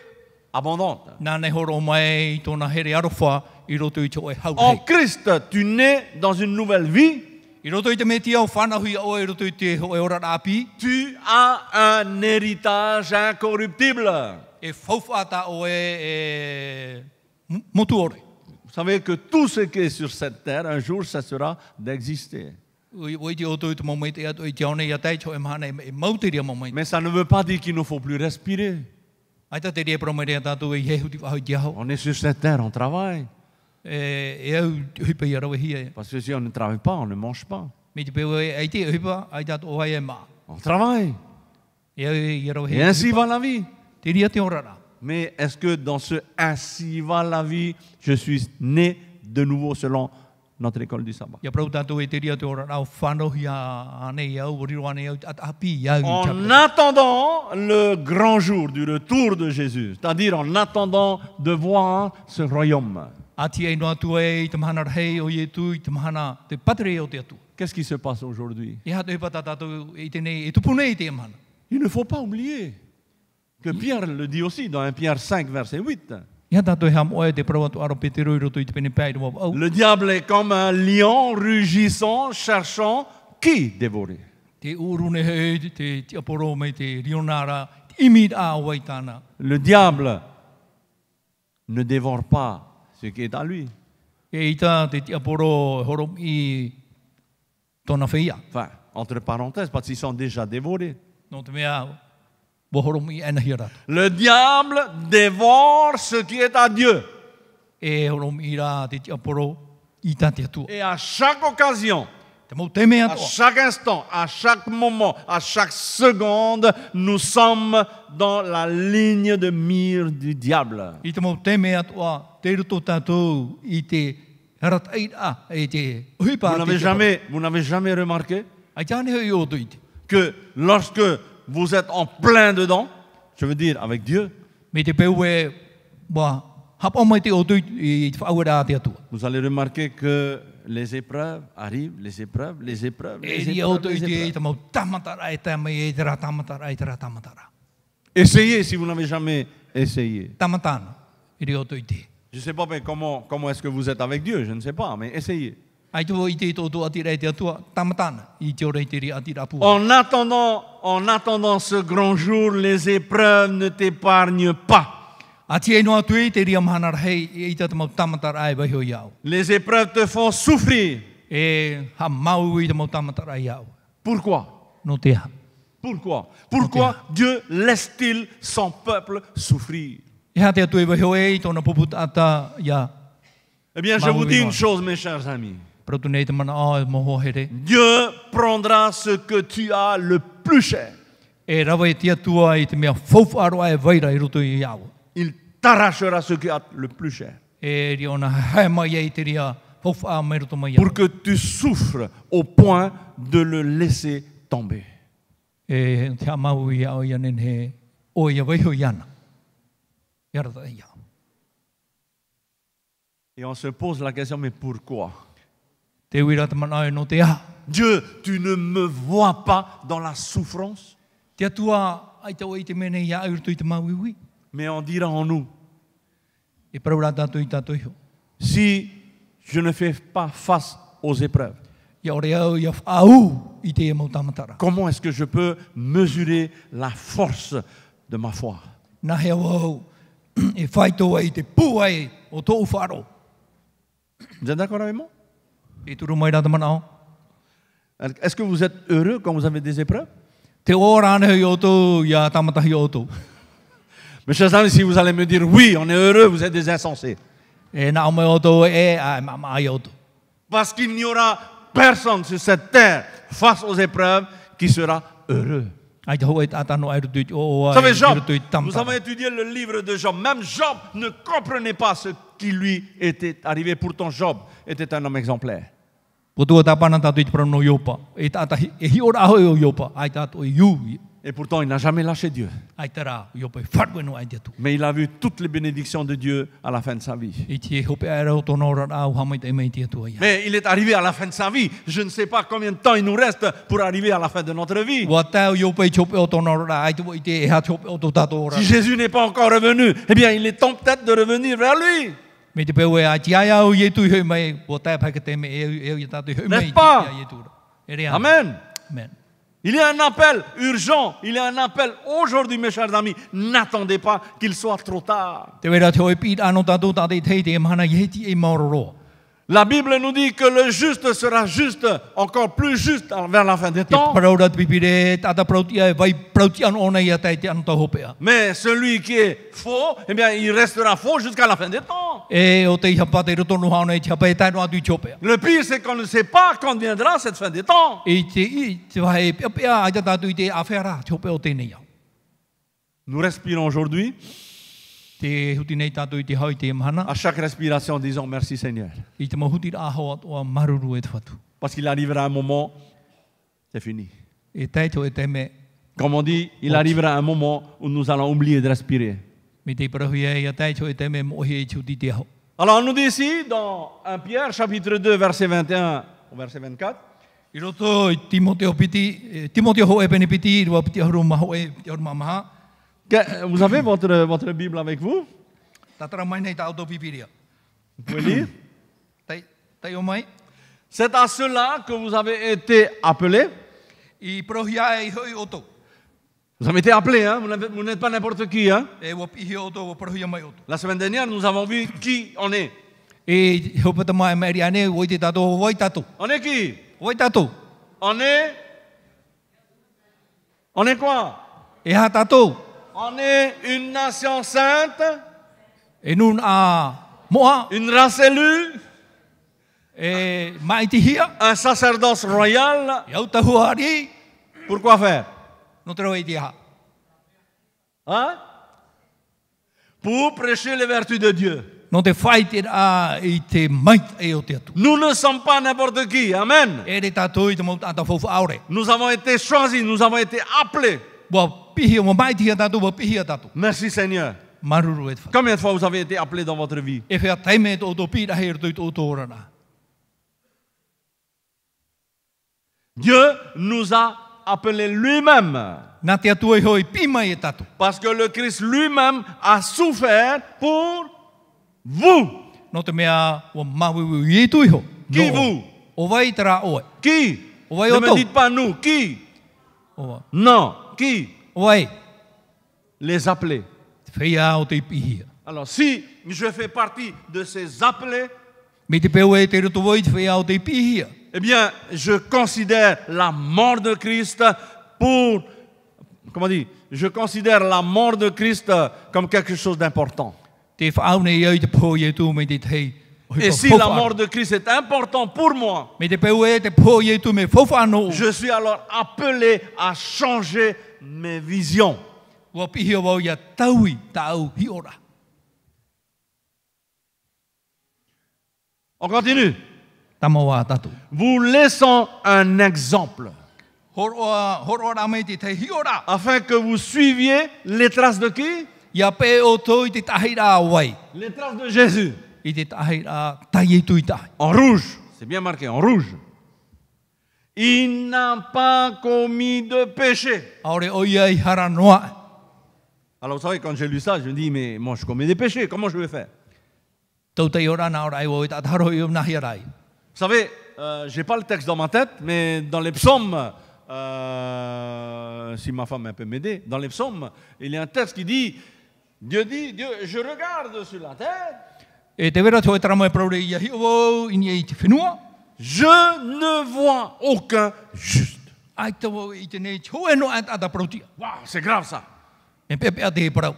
[SPEAKER 2] abondante.
[SPEAKER 1] Nā nei horo mai i tōna here arofa i roto i te oe
[SPEAKER 2] En
[SPEAKER 1] haurei.
[SPEAKER 2] Christ, tu nais dans une nouvelle vie.
[SPEAKER 1] I roto i te metia o whanahui o i roto i te oe ora api.
[SPEAKER 2] Tu as un héritage incorruptible.
[SPEAKER 1] E whauwhata o e motu ore.
[SPEAKER 2] Vous savez que tout ce qui est sur cette terre, un jour, cessera d'exister.
[SPEAKER 1] O i te oto i te momoi te ato i te aone i atai cho e mahana e mauteri a momoi.
[SPEAKER 2] Mais ça ne veut pas dire qu'il ne faut plus respirer.
[SPEAKER 1] Ai ta te rea promere a tātou e hehu ti wahau te aho.
[SPEAKER 2] On est sur cette terre, on travaille.
[SPEAKER 1] E au hupa i arawa hia e.
[SPEAKER 2] Parce que si on ne travaille pas, on ne mange pas.
[SPEAKER 1] Me te peo e ai te hupa, ai tātou o hai e maa.
[SPEAKER 2] On travaille.
[SPEAKER 1] E au i arawa
[SPEAKER 2] Et
[SPEAKER 1] hia.
[SPEAKER 2] ainsi va la vie.
[SPEAKER 1] Te ria te orara.
[SPEAKER 2] Mais est-ce que dans ce ainsi va la vie, je suis né de nouveau selon notre école du sabbat?
[SPEAKER 1] Ia prau tātou e te ria te orara o whanohi a anei au, riro anei au, at api i au i
[SPEAKER 2] En
[SPEAKER 1] chapel.
[SPEAKER 2] attendant le grand jour du retour de Jésus, c'est-à-dire en attendant de voir ce royaume,
[SPEAKER 1] Ati e noa tu e i te mahana rahei o ietu, i te mahana te patere o te atu.
[SPEAKER 2] qu'est-ce qui se passe aujourd'hui?
[SPEAKER 1] E hata hipa tātou i tēnei, e tupune i te mahana.
[SPEAKER 2] Il ne faut pas oublier que Pierre le dit aussi dans 1 Pierre 5, verset 8.
[SPEAKER 1] I hata tātou he amoe te parau atu aro petero i roto i te pene pēi rua au.
[SPEAKER 2] Le diable est comme un lion rugissant, cherchant qui dévorer.
[SPEAKER 1] Te urune hei, te aporo mai te rionara, te imid a wai tāna.
[SPEAKER 2] Le diable ne dévore pas ce qui est à lui.
[SPEAKER 1] E i tā te aporo horom i tōna whia.
[SPEAKER 2] Enfin, entre parenthèses, parce qu'ils sont déjà dévorés.
[SPEAKER 1] No te mea, bo horom i ana hira.
[SPEAKER 2] Le diable dévore ce qui est à Dieu.
[SPEAKER 1] E horom i rā te aporo i tā te atua.
[SPEAKER 2] Et à chaque occasion,
[SPEAKER 1] Te mau te mea
[SPEAKER 2] à
[SPEAKER 1] toa.
[SPEAKER 2] chaque instant, à chaque moment, à chaque seconde, nous sommes dans la ligne de mire du diable.
[SPEAKER 1] I te mau te mea toa, te ruto tātou i te harataira, e te huipa.
[SPEAKER 2] Vous n'avez jamais remarqué
[SPEAKER 1] Ai tāne hoi o tu i te.
[SPEAKER 2] que lorsque vous êtes en plein dedans, je veux dire avec Dieu,
[SPEAKER 1] Me te peu e, wa, hapa mai te o tu i te whaura te atua.
[SPEAKER 2] vous allez remarquer que les épreuves arrivent, les épreuves, les épreuves,
[SPEAKER 1] E
[SPEAKER 2] les
[SPEAKER 1] ria o
[SPEAKER 2] épreuves,
[SPEAKER 1] tu i
[SPEAKER 2] les
[SPEAKER 1] te i
[SPEAKER 2] épreuves.
[SPEAKER 1] te mau tamatara e tamai e te rā tamatara e te rā tamatara.
[SPEAKER 2] Essayez si vous n'avez jamais essayé.
[SPEAKER 1] Tamatana, i ria o tu i te.
[SPEAKER 2] Je ne sais pas mais comment est-ce que vous êtes avec Dieu, je ne sais pas, mais essayez.
[SPEAKER 1] Ai tō i te tō atira e te atua, tamatana, i te ora i te ria atira pua.
[SPEAKER 2] En attendant ce grand jour, les épreuves ne t'épargnent pas.
[SPEAKER 1] Ati e noa tui te ria mahana rahei, i te mau tamatara ai wahi o iau.
[SPEAKER 2] Les épreuves te font souffrir.
[SPEAKER 1] E ha mau i te mau tamatara i au.
[SPEAKER 2] Pourquoi?
[SPEAKER 1] No te ha.
[SPEAKER 2] Pourquoi? Pourquoi Dieu laisse-t-il son peuple souffrir?
[SPEAKER 1] E ha te atu e wahi o e i tōna puputa ata ia.
[SPEAKER 2] Eh bien, je vous dis une chose, mes chers amis.
[SPEAKER 1] Prautu nei te mana a moho here.
[SPEAKER 2] Dieu prendra ce que tu as le plus cher.
[SPEAKER 1] E rawa e te atua i te mea whauwharoa e waira i roto i au.
[SPEAKER 2] Il t'arrachera ce que tu as le plus cher.
[SPEAKER 1] E ri ona hae mai e i te ria whauwha mai roto mai au.
[SPEAKER 2] Pour que tu souffres au point de le laisser tomber.
[SPEAKER 1] E te amau i au i anen he o ia wahi o i ana. I arata i au.
[SPEAKER 2] Et on se pose la question, mais pourquoi?
[SPEAKER 1] Te uira te mana e no te aha.
[SPEAKER 2] Dieu, tu ne me vois pas dans la souffrance?
[SPEAKER 1] Te atua ai tau i te mene i au roto i te mau iwi.
[SPEAKER 2] Mais on dira en nous,
[SPEAKER 1] E paraura tātou i tātou iho.
[SPEAKER 2] si je ne fais pas face aux épreuves,
[SPEAKER 1] Ia ore au ia whaau i te e mau tamatara.
[SPEAKER 2] comment est-ce que je peux mesurer la force de ma foi?
[SPEAKER 1] Nā hea wau e whaitoa i te pūai o tōu wharo.
[SPEAKER 2] Vous êtes d'accord avec moi?
[SPEAKER 1] E turu mai rā te mana o.
[SPEAKER 2] Est-ce que vous êtes heureux quand vous avez des épreuves?
[SPEAKER 1] Te ora ane hui o tō, ia tamatahi o tō.
[SPEAKER 2] Mes chers amis, si vous allez me dire oui, on est heureux, vous êtes des insensés.
[SPEAKER 1] E nā mai o tō e ai mama ai o tō.
[SPEAKER 2] Parce qu'il n'y aura personne sur cette terre face aux épreuves qui sera heureux.
[SPEAKER 1] Ai te hoa i tātano ai rutu i o
[SPEAKER 2] Vous savez, Job,
[SPEAKER 1] rutu i
[SPEAKER 2] vous
[SPEAKER 1] tamatara.
[SPEAKER 2] avez étudié le livre de Job. Même Job ne comprenait pas ce qui lui était arrivé. Pourtant, Job était un homme exemplaire.
[SPEAKER 1] Po tua tāpana tātou i te parano iopa. E tātahi, e hi ora ahoi o iopa. Ai tātou i iu.
[SPEAKER 2] Et pourtant, il n'a jamais lâché Dieu.
[SPEAKER 1] Ai tara yo pe fat wenu ai te tu.
[SPEAKER 2] Mais il a vu toutes les bénédictions de Dieu à la fin de sa vie.
[SPEAKER 1] I te hope ai ro tono ra au hamai te mai te tu ai.
[SPEAKER 2] Mais il est arrivé à la fin de sa vie. Je ne sais pas combien de temps il nous reste pour arriver à la fin de notre vie.
[SPEAKER 1] Wa tau yo pe chope o tono ra ai tu i te e ha chope o to tato ra.
[SPEAKER 2] Si Jésus n'est pas encore revenu, eh bien, il est temps peut-être de revenir vers lui.
[SPEAKER 1] Me te pe we a ti ai au ye tu he mai o tai pa ke te me e ye tato he mai.
[SPEAKER 2] N'est-ce pas?
[SPEAKER 1] Ye tu ra. Ere
[SPEAKER 2] Amen.
[SPEAKER 1] Amen.
[SPEAKER 2] Il y a un appel urgent, il y a un appel aujourd'hui, mes chers amis. N'attendez pas qu'il soit trop tard.
[SPEAKER 1] Te wera te oi pi ano tato tate te te mana ye ti e mauro.
[SPEAKER 2] La Bible nous dit que le juste sera juste, encore plus juste vers la fin des temps.
[SPEAKER 1] Paraurat pipire tata prautia vai prautia ona ia tai te ano to hopea.
[SPEAKER 2] Mais celui qui est faux, eh bien, il restera faux jusqu'à la fin des temps.
[SPEAKER 1] E o te hapa te roto no hauna te hapa e tai no atu chopea.
[SPEAKER 2] Le pire, c'est qu'on ne sait pas quand viendra cette fin des temps.
[SPEAKER 1] E te vai pia ai tatu i te afera chopea o te nei au.
[SPEAKER 2] Nous respirons aujourd'hui.
[SPEAKER 1] Te huti nei tatu i te hau i te mahana.
[SPEAKER 2] À chaque respiration, disons merci Seigneur.
[SPEAKER 1] I te mahuti a hoa o maruru e te whatu.
[SPEAKER 2] Parce qu'il arrivera un moment, c'est fini.
[SPEAKER 1] E taito e te me.
[SPEAKER 2] Comme on dit, il arrivera un moment où nous allons oublier de respirer.
[SPEAKER 1] Me te parahui e taito e te me mohi e chuti te hau.
[SPEAKER 2] Alors on nous dit ici, dans 1 Pierre, chapitre 2, verset 21 au verset 24,
[SPEAKER 1] I roto i Timoteo piti, Timoteo ho e pene piti, rua piti haru maho e piti haru mamaha.
[SPEAKER 2] vous avez votre Bible avec vous?
[SPEAKER 1] Tatara mai nei ta auto pipiria.
[SPEAKER 2] Vous pouvez lire?
[SPEAKER 1] Tai o mai.
[SPEAKER 2] C'est à cela que vous avez été appelés.
[SPEAKER 1] I prohia e hoi oto.
[SPEAKER 2] Vous avez été appelés, hein? Vous n'êtes pas n'importe qui. Hein?
[SPEAKER 1] E wa pihi oto, wa prohia mai oto.
[SPEAKER 2] La semaine dernière, nous avons vu qui on est.
[SPEAKER 1] E hopata mai meri ane, woi te tato, woi tato.
[SPEAKER 2] On est qui?
[SPEAKER 1] Woi tato.
[SPEAKER 2] On est quoi?
[SPEAKER 1] E ha tato.
[SPEAKER 2] On est une nation sainte,
[SPEAKER 1] E nun a moa,
[SPEAKER 2] une race élue,
[SPEAKER 1] e mai te hia.
[SPEAKER 2] un sacerdoce royal.
[SPEAKER 1] E au tahuari,
[SPEAKER 2] Pourquoi faire?
[SPEAKER 1] no te roi te ha.
[SPEAKER 2] Hein? Pour prêcher les vertus de Dieu.
[SPEAKER 1] No te whai te a i te mait e o te atu.
[SPEAKER 2] Nous ne sommes pas n'importe qui. Amen.
[SPEAKER 1] E re tato i te mau tata fofu aure.
[SPEAKER 2] Nous avons été choisis, nous avons été appelés.
[SPEAKER 1] Wa pihi o mai te hia tato, wa pihi a tato.
[SPEAKER 2] Merci Seigneur.
[SPEAKER 1] Maruru e te wha.
[SPEAKER 2] Combien de fois vous avez été appelés dans votre vie?
[SPEAKER 1] E whea taime e to pira hei roto i to orana.
[SPEAKER 2] Dieu nous a appelés lui-même.
[SPEAKER 1] Nā te atu e hoi pimai e tato.
[SPEAKER 2] Parce que le Christ lui-même a souffert pour vous.
[SPEAKER 1] No te mea o mawiwi i tu iho.
[SPEAKER 2] Qui vous?
[SPEAKER 1] O vai tara oe.
[SPEAKER 2] Qui?
[SPEAKER 1] O vai
[SPEAKER 2] Ne
[SPEAKER 1] o
[SPEAKER 2] me
[SPEAKER 1] tau.
[SPEAKER 2] dites pas nous. Qui?
[SPEAKER 1] O vai.
[SPEAKER 2] Non. Qui?
[SPEAKER 1] O vai.
[SPEAKER 2] Les appelés.
[SPEAKER 1] Te whea o te pihia.
[SPEAKER 2] Alors si je fais partie de ces appelés,
[SPEAKER 1] Me te peu e te roto voi te whea o te pihia.
[SPEAKER 2] eh bien, je considère la mort de Christ pour... Comment dire? Je considère la mort de Christ comme quelque chose d'important.
[SPEAKER 1] Te whaune i au te po i tu me te hei.
[SPEAKER 2] Et si la mort de Christ est importante pour moi,
[SPEAKER 1] Me te peu e te po i tu me fofano.
[SPEAKER 2] je suis alors appelé à changer mes visions.
[SPEAKER 1] Wa pihia wau ia taui tau hi ora.
[SPEAKER 2] On continue.
[SPEAKER 1] Tama wā tatu.
[SPEAKER 2] Vous laissons un exemple
[SPEAKER 1] Horoa me te te hi ora.
[SPEAKER 2] afin que vous suiviez les traces de qui?
[SPEAKER 1] Ia pe o to i te tahira wai.
[SPEAKER 2] Les traces de Jésus.
[SPEAKER 1] I te tahira tai e tu i tahi.
[SPEAKER 2] En rouge. C'est bien marqué, en rouge. Il n'a pas commis de péché.
[SPEAKER 1] Aore o ia i hara noa.
[SPEAKER 2] Alors vous savez, quand j'ai lu ça, je me dis, mais moi je commets des péchés, comment je vais faire?
[SPEAKER 1] Tau te ora na ora i wo i tataro i o nahi arai.
[SPEAKER 2] Vous savez, j'ai pas le texte dans ma tête, mais dans les psaumes, si ma femme peut m'aider, dans les psaumes, il y a un texte qui dit, Dieu, je regarde sur la terre,
[SPEAKER 1] E te vera toi tramo e praure ia hi o i ni te whenua.
[SPEAKER 2] je ne vois aucun juste.
[SPEAKER 1] Ai te wo i te nei tō e no ata prautia.
[SPEAKER 2] Waouh, c'est grave ça.
[SPEAKER 1] E pepe a te he parau.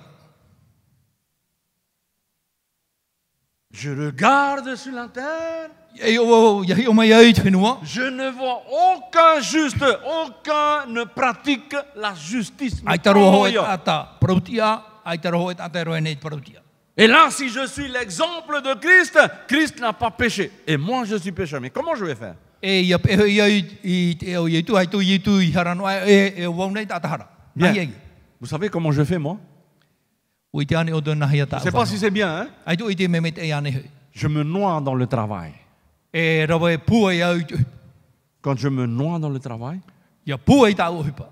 [SPEAKER 2] Je regarde sur la terre,
[SPEAKER 1] E o ia hi o mai ai te whenua.
[SPEAKER 2] je ne vois aucun juste, aucun ne pratique la justice.
[SPEAKER 1] Ai taro ho e ata prautia. Ai taro ho e ata roe nei prautia.
[SPEAKER 2] Et là, si je suis l'exemple de Christ, Christ n'a pas péché. Et moi, je suis pécheur. Mais comment je vais faire?
[SPEAKER 1] E ia pehe ia i te o i tu ai tu i tu i hara noa e wau nei tata hara.
[SPEAKER 2] Bien.
[SPEAKER 1] Ai ai.
[SPEAKER 2] Vous savez comment je fais, moi?
[SPEAKER 1] O i te ane o te nahi ata.
[SPEAKER 2] Je ne sais pas si c'est bien, hein?
[SPEAKER 1] Ai tu i te me mete e ane hui.
[SPEAKER 2] Je me noie dans le travail.
[SPEAKER 1] E rawa e pua i au i tu.
[SPEAKER 2] Quand je me noie dans le travail,
[SPEAKER 1] Ia pua i tau hupa.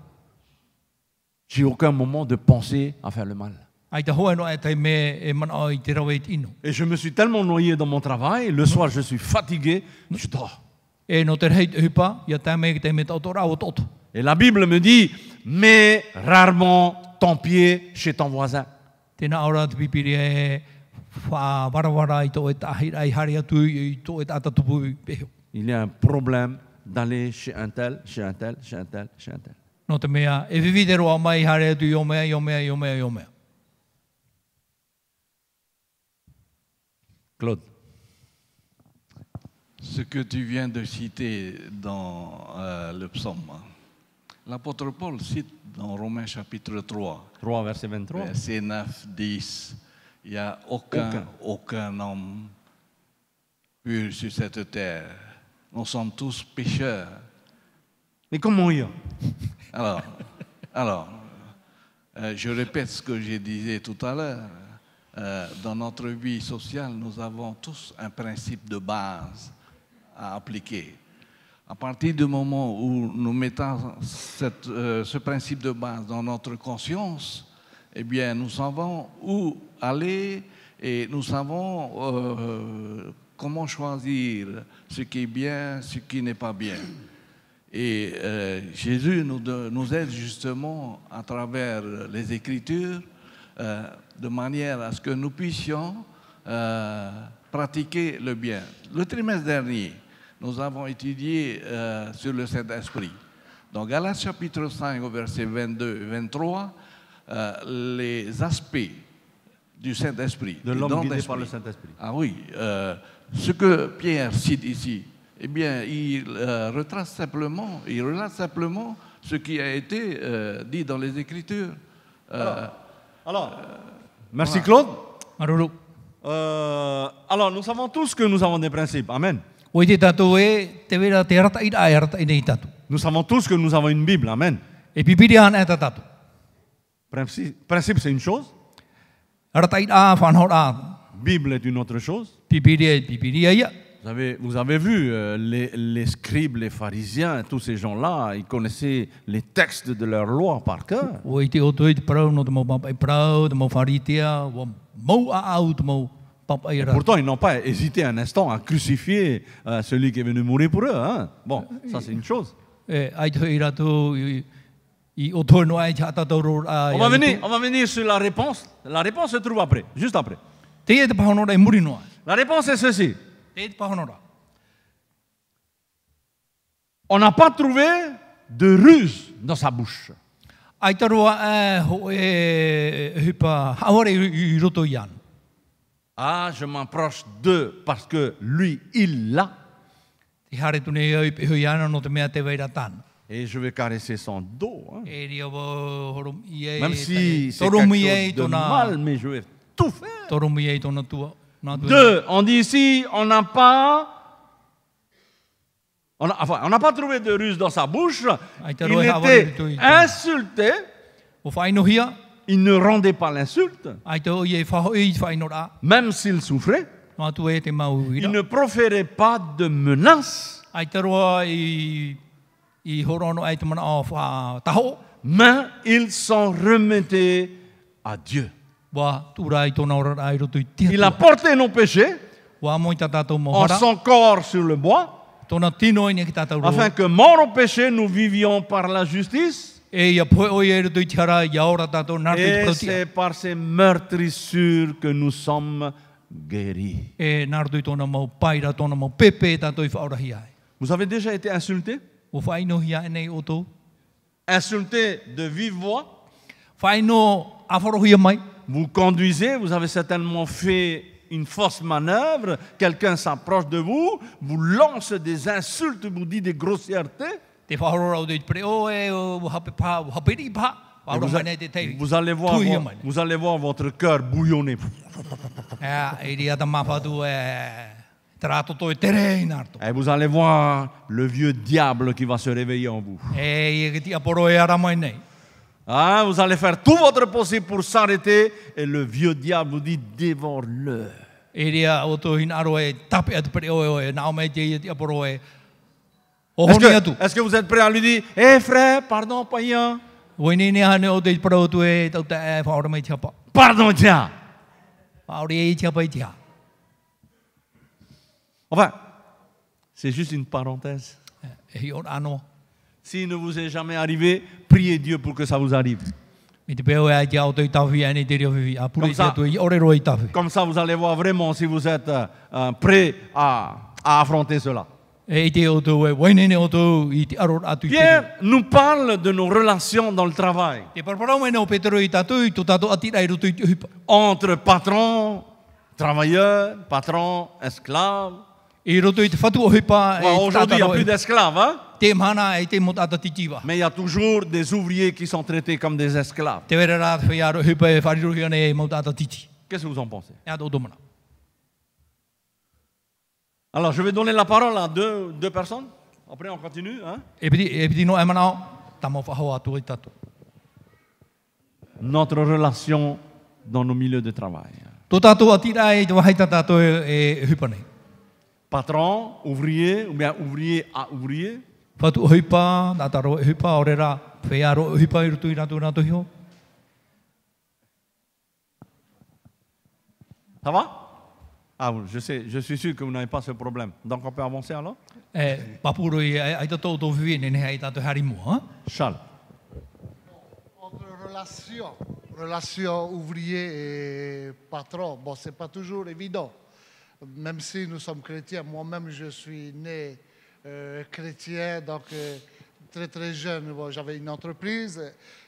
[SPEAKER 2] j'ai aucun moment de penser à faire le mal.
[SPEAKER 1] Ai te hoa no e te me e mana o i te rawa i te ino.
[SPEAKER 2] Et je me suis tellement noyé dans mon travail, le soir je suis fatigué, je dors.
[SPEAKER 1] E no te rei hupa, ia te me te me tau tō rau toto.
[SPEAKER 2] Et la Bible me dit, mets rarement ton pied chez ton voisin.
[SPEAKER 1] Tēnā ora te pipiri e wha warawara i tō e tahi ai hari atu i tō e tātatupu i peho.
[SPEAKER 2] Il y a un problème d'aller chez un tel, chez un tel, chez un tel, chez un tel.
[SPEAKER 1] No te mea, e vivi te roa mai hari atu i o mea, i o mea, i o mea, i o mea.
[SPEAKER 2] Claude.
[SPEAKER 5] Ce que tu viens de citer dans le psaume, l'apôtre Paul cite dans Romains chapitre 3,
[SPEAKER 2] 3, verset 23.
[SPEAKER 5] verset 9, 10, il n'y a aucun homme pur sur cette terre. Nous sommes tous pécheurs.
[SPEAKER 2] Mais comment il y a?
[SPEAKER 5] Alors, je répète ce que je disais tout à l'heure. Dans notre vie sociale, nous avons tous un principe de base à appliquer. À partir du moment où nous mettons ce principe de base dans notre conscience, eh bien, nous savons où aller et nous savons comment choisir ce qui est bien, ce qui n'est pas bien. Et Jésus nous aide justement à travers les Écritures de manière à ce que nous puissions pratiquer le bien. Le trimestre dernier, nous avons étudié sur le Saint-Esprit. Dans Galates chapitre 5, au verset 22 et 23, les aspects du Saint-Esprit.
[SPEAKER 2] De l'homme guidé par le Saint-Esprit.
[SPEAKER 5] Ah oui, ce que Pierre cite ici, eh bien, il relate simplement ce qui a été dit dans les Écritures.
[SPEAKER 2] Merci Claude.
[SPEAKER 1] Maruru.
[SPEAKER 2] Alors, nous savons tous que nous avon des principes. Amen.
[SPEAKER 1] O i te tatu e, te wera te rata i ai rata i nei tatu.
[SPEAKER 2] Nous savons tous que nous avons une Bible. Amen.
[SPEAKER 1] E pipiri ana e ta tatu.
[SPEAKER 2] Principe, c'est une chose.
[SPEAKER 1] Rata i a whanhor a.
[SPEAKER 2] Bible est une autre chose.
[SPEAKER 1] Pipiri e pipiri e ia.
[SPEAKER 2] Vous avez vu, les scribes, les pharisiens, tous ces gens-là, ils connaissaient les textes de leur loi par cœur.
[SPEAKER 1] O i te oto i te parau no te mau pampai parau, te mau wharitea, o mau a au te mau pampai rata.
[SPEAKER 2] Pourtant, ils n'ont pas hésité un instant à crucifier celui qui est venu mourir pour eux. Hein? Bon, ça c'est une chose.
[SPEAKER 1] E ai te i rato i oto no ai te atatoro a.
[SPEAKER 2] On va venir sur la réponse. La réponse se trouve après, juste après.
[SPEAKER 1] Te e te pahonora e muri noa.
[SPEAKER 2] La réponse est ceci.
[SPEAKER 1] Te e te pahonora.
[SPEAKER 2] On n'a pas trouvé de ruse dans sa bouche.
[SPEAKER 1] Ai taroa e ho e hupa haware i roto i anu.
[SPEAKER 2] Ah, je m'approche d'eux parce que lui, il l'a.
[SPEAKER 1] Te hare tune i pe hui anu no te mea te weira tana.
[SPEAKER 2] Et je vais caresser son dos. Hein.
[SPEAKER 1] E ria wo horom i e.
[SPEAKER 2] Même si c'est
[SPEAKER 1] toromi
[SPEAKER 2] quelque chose de mal, mais je vais tout faire.
[SPEAKER 1] Toromi e tona tua.
[SPEAKER 2] Deux, on dit ici, on n'a pas trouvé de ruse dans sa bouche. Il était insulté. Il ne rendait pas l'insulte. Même s'il souffrait. Il ne proférait pas de menaces. Mais il s'en remettait à Dieu. Il a porté nos péchés en son corps sur le bois, afin que morts au péché, nous vivions par la justice. Et c'est par ces meurtrissures que nous sommes guéris. Vous avez déjà été insulté? Insulté de vive voix? Vous conduisez, vous avez certainement fait une fausse manœuvre, quelqu'un s'approche de vous, vous lance des insultes, vous dit des grossièretés. Vous allez voir votre cœur bouillonner. Et vous allez voir le vieux diable qui va se réveiller en vous. Ah, vous allez faire tout votre possible pour s'arrêter et le vieux diable vous dit dévore-le.
[SPEAKER 1] E rea o tō hina aro e tape atu pere oe nā o mai te ia te aporo e. O honi atu.
[SPEAKER 2] Est-ce que vous êtes prêts à lui dire, hé frère, pardon, païen.
[SPEAKER 1] Wai nene hane o te parau tu e tau ta e whaora mai te hapa.
[SPEAKER 2] Pardon, tiens.
[SPEAKER 1] Whaore e te hapa i te ha.
[SPEAKER 2] Enfin, c'est juste une parenthèse.
[SPEAKER 1] E hi o ano.
[SPEAKER 2] S'il ne vous est jamais arrivé, priez Dieu pour que ça vous arrive.
[SPEAKER 1] Mi te peo e ai te au te tawhi ane te reo whiwi. A pure te atu i ore roi tawhi.
[SPEAKER 2] Comme ça, vous allez voir vraiment si vous êtes prêts à affronter cela.
[SPEAKER 1] E te o tō e wainene o tō i te aror atu i te reo.
[SPEAKER 2] Pierre nous parle de nos relations dans le travail.
[SPEAKER 1] Te parparau mene o Petero i tātou i tō tātou atira i roto i te hupa.
[SPEAKER 2] Entre patron, travailleur, patron, esclave.
[SPEAKER 1] I roto i te whatu o hupa e
[SPEAKER 2] Aujourd'hui, il n'y a plus d'esclaves, hein?
[SPEAKER 1] te mana e te mot ata titiwa.
[SPEAKER 2] Mais il y a toujours des ouvriers qui sont traités comme des esclaves.
[SPEAKER 1] Te wera rā te whaiaro hupa e wharirohi ane e mot ata titi.
[SPEAKER 2] Qu'est-ce que vous en pensez?
[SPEAKER 1] E ato o mana.
[SPEAKER 2] Alors, je vais donner la parole à deux personnes. Après, on continue. Hein?
[SPEAKER 1] E piti no e manao, tamo whahoa atu i tātou.
[SPEAKER 2] Notre relation dans nos milieux de travail.
[SPEAKER 1] Tō tātou atira e te wahaita tātou e hupa nei.
[SPEAKER 2] Patron, ouvrier, ou bien ouvrier à ouvrier.
[SPEAKER 1] Whatu o hupa, nā taro e hupa, ore rā, whaiaro e hupa i roto i rātou hio.
[SPEAKER 2] Ça va? Ah oui, je suis sûr que vous n'avez pas ce problème. Donc on peut avancer alors?
[SPEAKER 1] E, papuro i ai tātou tō whiwi ne hei tātou hari mua.
[SPEAKER 2] Charles.
[SPEAKER 3] Entre relation ouvrier et patron, bon, c'est pas toujours évident. Même si nous sommes chrétiens, moi-même je suis né chrétien, donc très très jeune, bon, j'avais une entreprise.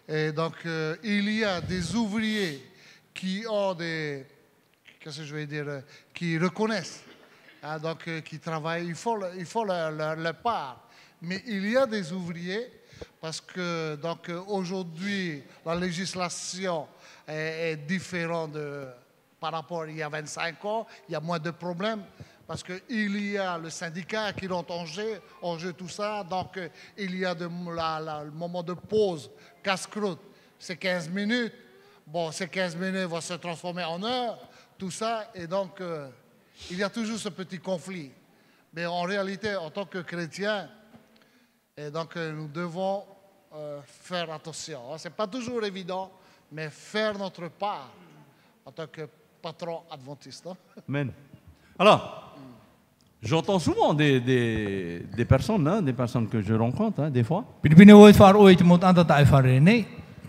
[SPEAKER 3] Et donc il y a des ouvriers qui ont des... Qu'est-ce que je vais dire? Qui reconnaissent, hein, donc qui travaillent, il faut leur part. Mais il y a des ouvriers, parce que donc aujourd'hui la législation est différente par rapport à il y a 25 ans, il y a moins de problèmes, parce qu'il y a le syndicat qui rentre en jeu tout ça, donc il y a le moment de pause, casse-croûte, c'est 15 minutes, bon ces 15 minutes vont se transformer en heures, tout ça, et donc il y a toujours ce petit conflit. Mais en réalité, en tant que chrétien, et donc nous devons faire attention. Ce n'est pas toujours évident, mais faire notre part en tant que patron adventiste. Hein?
[SPEAKER 2] Amen. Alors, j'entends souvent des personnes, hein, des personnes que je rencontre, hein, des fois, qui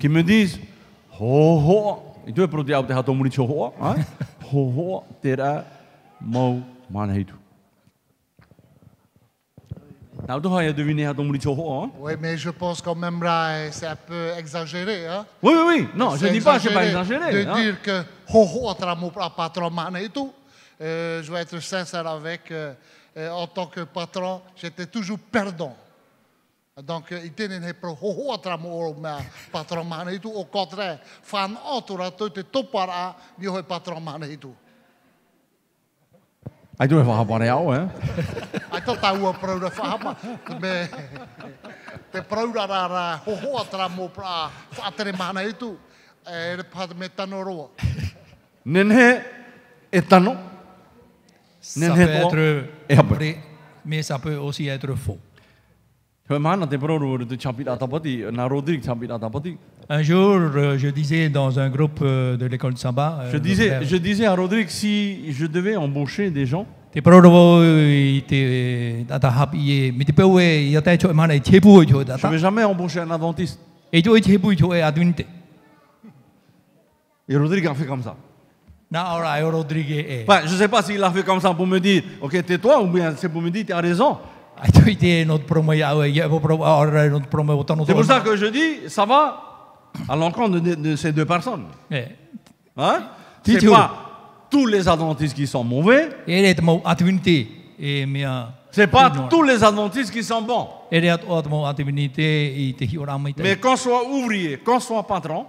[SPEAKER 2] me disent ho ho, itu perlu au te hato muri cho ho, hein? Ho ho tera mau mana itu. Now tu as deviné hato muri cho ho, hein?
[SPEAKER 3] Oui, mais je pense quand même là, c'est un peu exagéré, hein?
[SPEAKER 2] Oui, oui, oui. Non, je ne dis pas que c'est pas exagéré.
[SPEAKER 3] De
[SPEAKER 2] hein?
[SPEAKER 3] dire que ho ho tra mo patron mana itu. Je vais être sincère avec, en tant que patron, j'étais toujours perdant. Donc, il tenait pro ho ho tra mo patron mana itu. Au contraire, fan autora te topara ni ho patron mana itu.
[SPEAKER 2] Ai tu e whakapareau, hein?
[SPEAKER 3] Ai to tau pro da whahama. Me te pro ra ho ho tra mo pra whaatere mana itu. E pat me tano roa.
[SPEAKER 2] Nene e tano.
[SPEAKER 1] Ça peut être vrai, mais ça peut aussi être faux. Un jour, je disais dans un groupe de l'école de Samba,
[SPEAKER 2] je disais à Rodrigue, si je devais embaucher des gens,
[SPEAKER 1] je
[SPEAKER 2] ne vais jamais embaucher un adventiste.
[SPEAKER 1] Et
[SPEAKER 2] Rodrigue a fait comme ça.
[SPEAKER 1] Rodrigue.
[SPEAKER 2] Enfin, je ne sais pas s'il a fait comme ça pour me dire, ok, tais-toi, ou bien c'est pour me dire, tu as raison.
[SPEAKER 1] C'est
[SPEAKER 2] pour ça que je dis, ça va à l'encontre de ces deux personnes. Hein? C'est pas tous les adventistes qui sont mauvais. C'est pas tous les adventistes qui sont bons. Mais qu'on soit ouvrier, qu'on soit patron,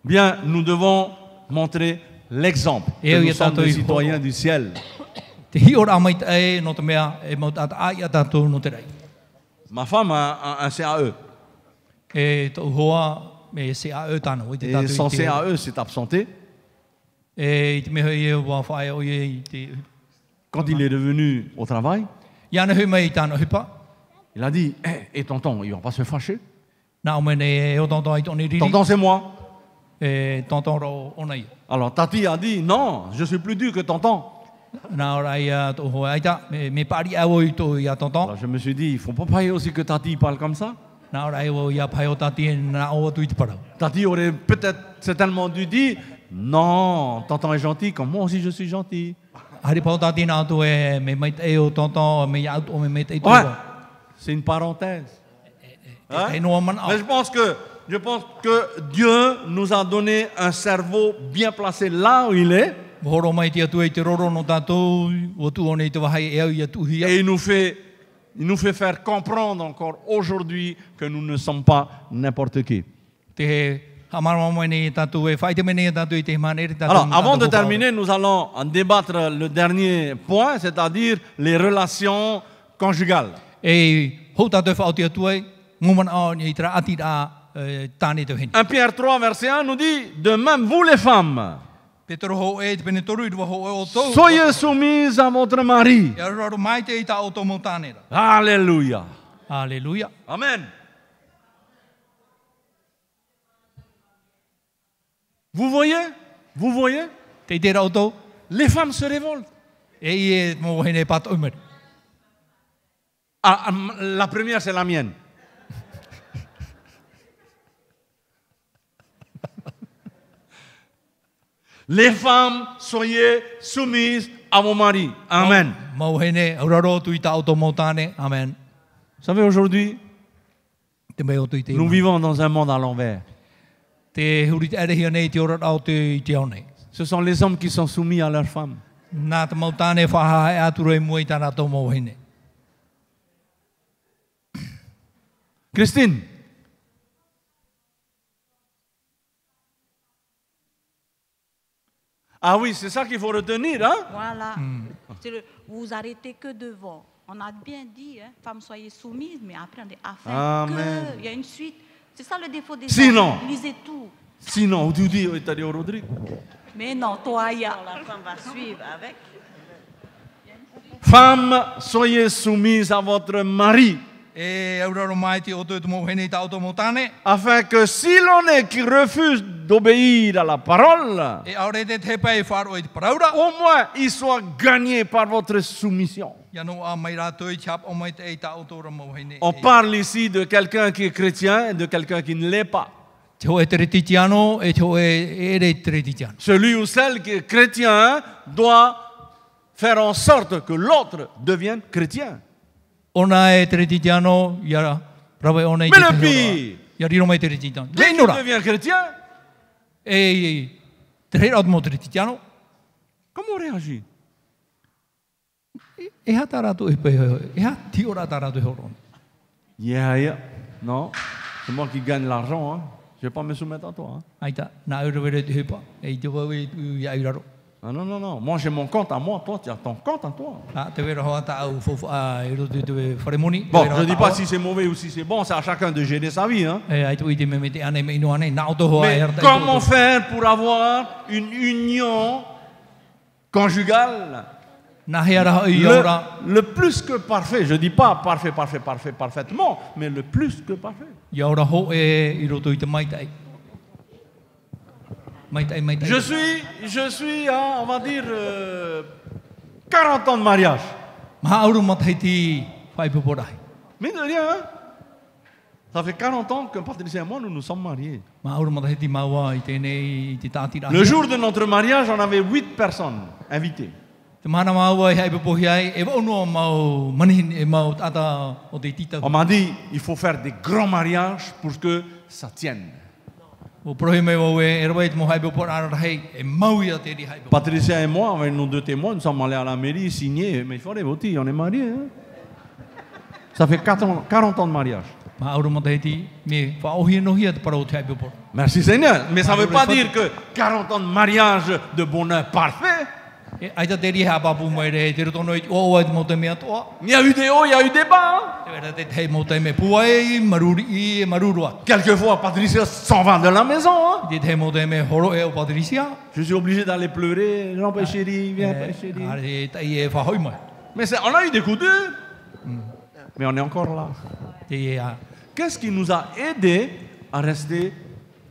[SPEAKER 2] bien, nous devons montrer l'exemple que nous sommes des citoyens du ciel. Ma femme a un CAE.
[SPEAKER 1] E tō hoa me CAE tāna o te
[SPEAKER 2] Et
[SPEAKER 1] tātou
[SPEAKER 2] son
[SPEAKER 1] i te hoa.
[SPEAKER 2] CAE s'est absenté.
[SPEAKER 1] E i te meho i e wā whae o i te...
[SPEAKER 2] Quand il est revenu au travail,
[SPEAKER 1] Iana hui mai i tāna hupa.
[SPEAKER 2] il a dit, et tonton, il va pas se fâcher.
[SPEAKER 1] Nā o mene e o tonton ai tōni riri.
[SPEAKER 2] Tonton, c'est moi.
[SPEAKER 1] E tonton ro ona ia.
[SPEAKER 2] Alors Tati a dit, non, je suis plus dur que tonton.
[SPEAKER 1] Nā ora ia tō hoa aita. Me pari au i tō ia tonton.
[SPEAKER 2] Alors je me suis dit, il faut pas payer aussi que Tati parle comme ça.
[SPEAKER 1] Nā ora ia ia pai o tati e nā o atu i te parau.
[SPEAKER 2] Tati aurait peut-être certainement dû dire, non, tonton est gentil, comme moi aussi je suis gentil.
[SPEAKER 1] Hari pau tati nā atu e me mai te o tonton, me ia o me mai te i
[SPEAKER 2] Ouais,
[SPEAKER 1] tō.
[SPEAKER 2] c'est une parenthèse. Hein?
[SPEAKER 1] E noa man au.
[SPEAKER 2] Mais je pense que Dieu nous a donné un cerveau bien placé là où il est.
[SPEAKER 1] Horo mai te atu e te roro no tātou, o tu o nei te wahai e au i atu hia.
[SPEAKER 2] Et il nous fait faire comprendre encore aujourd'hui que nous ne sommes pas n'importe qui.
[SPEAKER 1] Te he hamarama mai nei tātou e whai te mene tātou i te manere tātou.
[SPEAKER 2] Alors, avant de terminer, nous allons en débattre le dernier point, c'est-à-dire les relations conjugales.
[SPEAKER 1] E hou tātou whao te atu e, nguman au ni tra ati a tāne te heni.
[SPEAKER 2] 1 Pierre 3, verset 1 nous dit, de même vous les femmes,
[SPEAKER 1] Petro ho e te pene toru i rua ho e o tau.
[SPEAKER 2] soyez soumises à votre mari.
[SPEAKER 1] E araro mai te i tā o tō mo tānera.
[SPEAKER 2] Alléluia.
[SPEAKER 1] Alleluia.
[SPEAKER 2] Amen. Vous voyez,
[SPEAKER 1] Te i tērā o tau,
[SPEAKER 2] les femmes se révoltent.
[SPEAKER 1] e i e mō hene pata umeri.
[SPEAKER 2] Ah, la première, c'est la mienne. Les femmes, soyez soumises à vos maris. Amen.
[SPEAKER 1] Mau hene, auraro tu i tā o tō mo tāne. Amen.
[SPEAKER 2] Vous savez, aujourd'hui,
[SPEAKER 1] Te mei o tu i te
[SPEAKER 2] nous
[SPEAKER 1] iwa.
[SPEAKER 2] vivons dans un monde à l'envers.
[SPEAKER 1] Te huri te arehia nei te ora au te i te au nei.
[SPEAKER 2] Ce sont les hommes qui sont soumis à leurs femmes.
[SPEAKER 1] Nā te mau tāne whaha e aturo e mua i tāna tō mau hene.
[SPEAKER 2] Christine, ah oui, c'est ça qu'il faut retenir, hein?
[SPEAKER 6] Voilà. Vous arrêtez que devant. On a bien dit, hein, femmes, soyez soumises, mais après on dit afin
[SPEAKER 2] Amen.
[SPEAKER 6] que. Il y a une suite. C'est ça le défaut des
[SPEAKER 2] Sinon.
[SPEAKER 6] hommes. Lisez tout.
[SPEAKER 2] Sinon, tu dis, tu as dit au Rodrigue.
[SPEAKER 6] Mais non, toi, il y a.
[SPEAKER 10] La femme va suivre avec.
[SPEAKER 2] Femmes, soyez soumises à votre mari,
[SPEAKER 1] E auraro mai te o tō te mau hene i tā o tō mo tāne.
[SPEAKER 2] afin que si l'on est qui refuse d'obéir à la parole,
[SPEAKER 1] E aore te te pai wharo i te paraura.
[SPEAKER 2] au moins il soit gagné par votre soumission.
[SPEAKER 1] Ia no a mai rātou i chap o mai te e tā o tō ra mau hene.
[SPEAKER 2] On parle ici de quelqu'un qui est chrétien et de quelqu'un qui ne l'est pas.
[SPEAKER 1] Te ho e te reti tiano, e te ho e re te reti tiano.
[SPEAKER 2] Celui ou celle qui est chrétien doit faire en sorte que l'autre devienne chrétien.
[SPEAKER 1] Ona e te reti tiano, ia rawe ona i
[SPEAKER 2] Mais
[SPEAKER 1] te
[SPEAKER 2] le
[SPEAKER 1] pinora.
[SPEAKER 2] pire,
[SPEAKER 1] Ia riro mai te reti tiano.
[SPEAKER 2] dès
[SPEAKER 1] Le
[SPEAKER 2] qu'il
[SPEAKER 1] inora.
[SPEAKER 2] devient chrétien,
[SPEAKER 1] E te rei rautu mo te reti tiano.
[SPEAKER 2] comment on réagit?
[SPEAKER 1] E ha tā rātou e pai hoi. E ha ti ora tā rātou e horon.
[SPEAKER 2] Yeah. Non, c'est moi qui gagne l'argent. Hein. Je ne vais pas me soumettre à toi. Hein.
[SPEAKER 1] Aita, nā urewere te hupa. E i te wau e tu ia uraro.
[SPEAKER 2] Ah, non. Moi, j'ai mon compte à moi. Toi, tu as ton compte à toi.
[SPEAKER 1] Ah, te wera hoa tā au fofu a e roto te wharemoni.
[SPEAKER 2] Bon, je ne dis pas si c'est mauvais ou si c'est bon. C'est à chacun de gérer sa vie. Hein.
[SPEAKER 1] E ai tu i te me te ane me ino ane. Nā o to hoa e
[SPEAKER 2] Mais
[SPEAKER 1] harta i
[SPEAKER 2] comment
[SPEAKER 1] tō.
[SPEAKER 2] faire pour avoir une union conjugale
[SPEAKER 1] Nā hea raha i aura.
[SPEAKER 2] le plus que parfait? Je ne dis pas parfaitement, mais le plus que parfait.
[SPEAKER 1] I aura ho e i roto i te maitai. Maitai.
[SPEAKER 2] Je suis à, on va dire, 40 ans de mariage.
[SPEAKER 1] Maha auru matai ti whaipuporai.
[SPEAKER 2] Mais de rien, hein? Ça fait 40 ans que Patricia et moi, nous nous sommes mariés.
[SPEAKER 1] Maha auru matai ti maua i tēnei i te tāti rahi.
[SPEAKER 2] Le jour de notre mariage, on avait 8 personnes invitées.
[SPEAKER 1] Te mana maua i haipupohi ai. E wau noa mau manihin e mau tata o te tita.
[SPEAKER 2] On m'a dit, il faut faire des grands mariages pour que ça tienne.
[SPEAKER 1] O prohi me wau e rawa i te mo haipupora arahei. E mau ia te ri haipupora.
[SPEAKER 2] Patricia et moi, avec nos 2 témoins, nous sommes allés à la mairie signer. Mais il fallait voter, on est mariés. Hein? Ça fait 40 ans de mariage.
[SPEAKER 1] Maha auru matai ti me whaohia no hia te parau te haipupora.
[SPEAKER 2] Merci Seigneur. Mais ça ne veut pas dire que 40 ans de mariage de bonheur parfait.
[SPEAKER 1] Ai te teri ha papu mai re te rotono I o mo te mea toa.
[SPEAKER 2] Il y a eu des hauts, il y a eu des bas.
[SPEAKER 1] Te vera te te mo te me puai maruri marurua.
[SPEAKER 2] Quelquefois, Patricia s'en va de la maison. Hein.
[SPEAKER 1] Te te mo te me horo e o Patricia.
[SPEAKER 2] Je suis obligé d'aller pleurer. Jean Père chéri, viens Père chéri.
[SPEAKER 1] Are te e fa hoi mai.
[SPEAKER 2] Mais on a eu des coups durs. Mais on est encore là.
[SPEAKER 1] Te e a.
[SPEAKER 2] Qu'est-ce qui nous a aidés à rester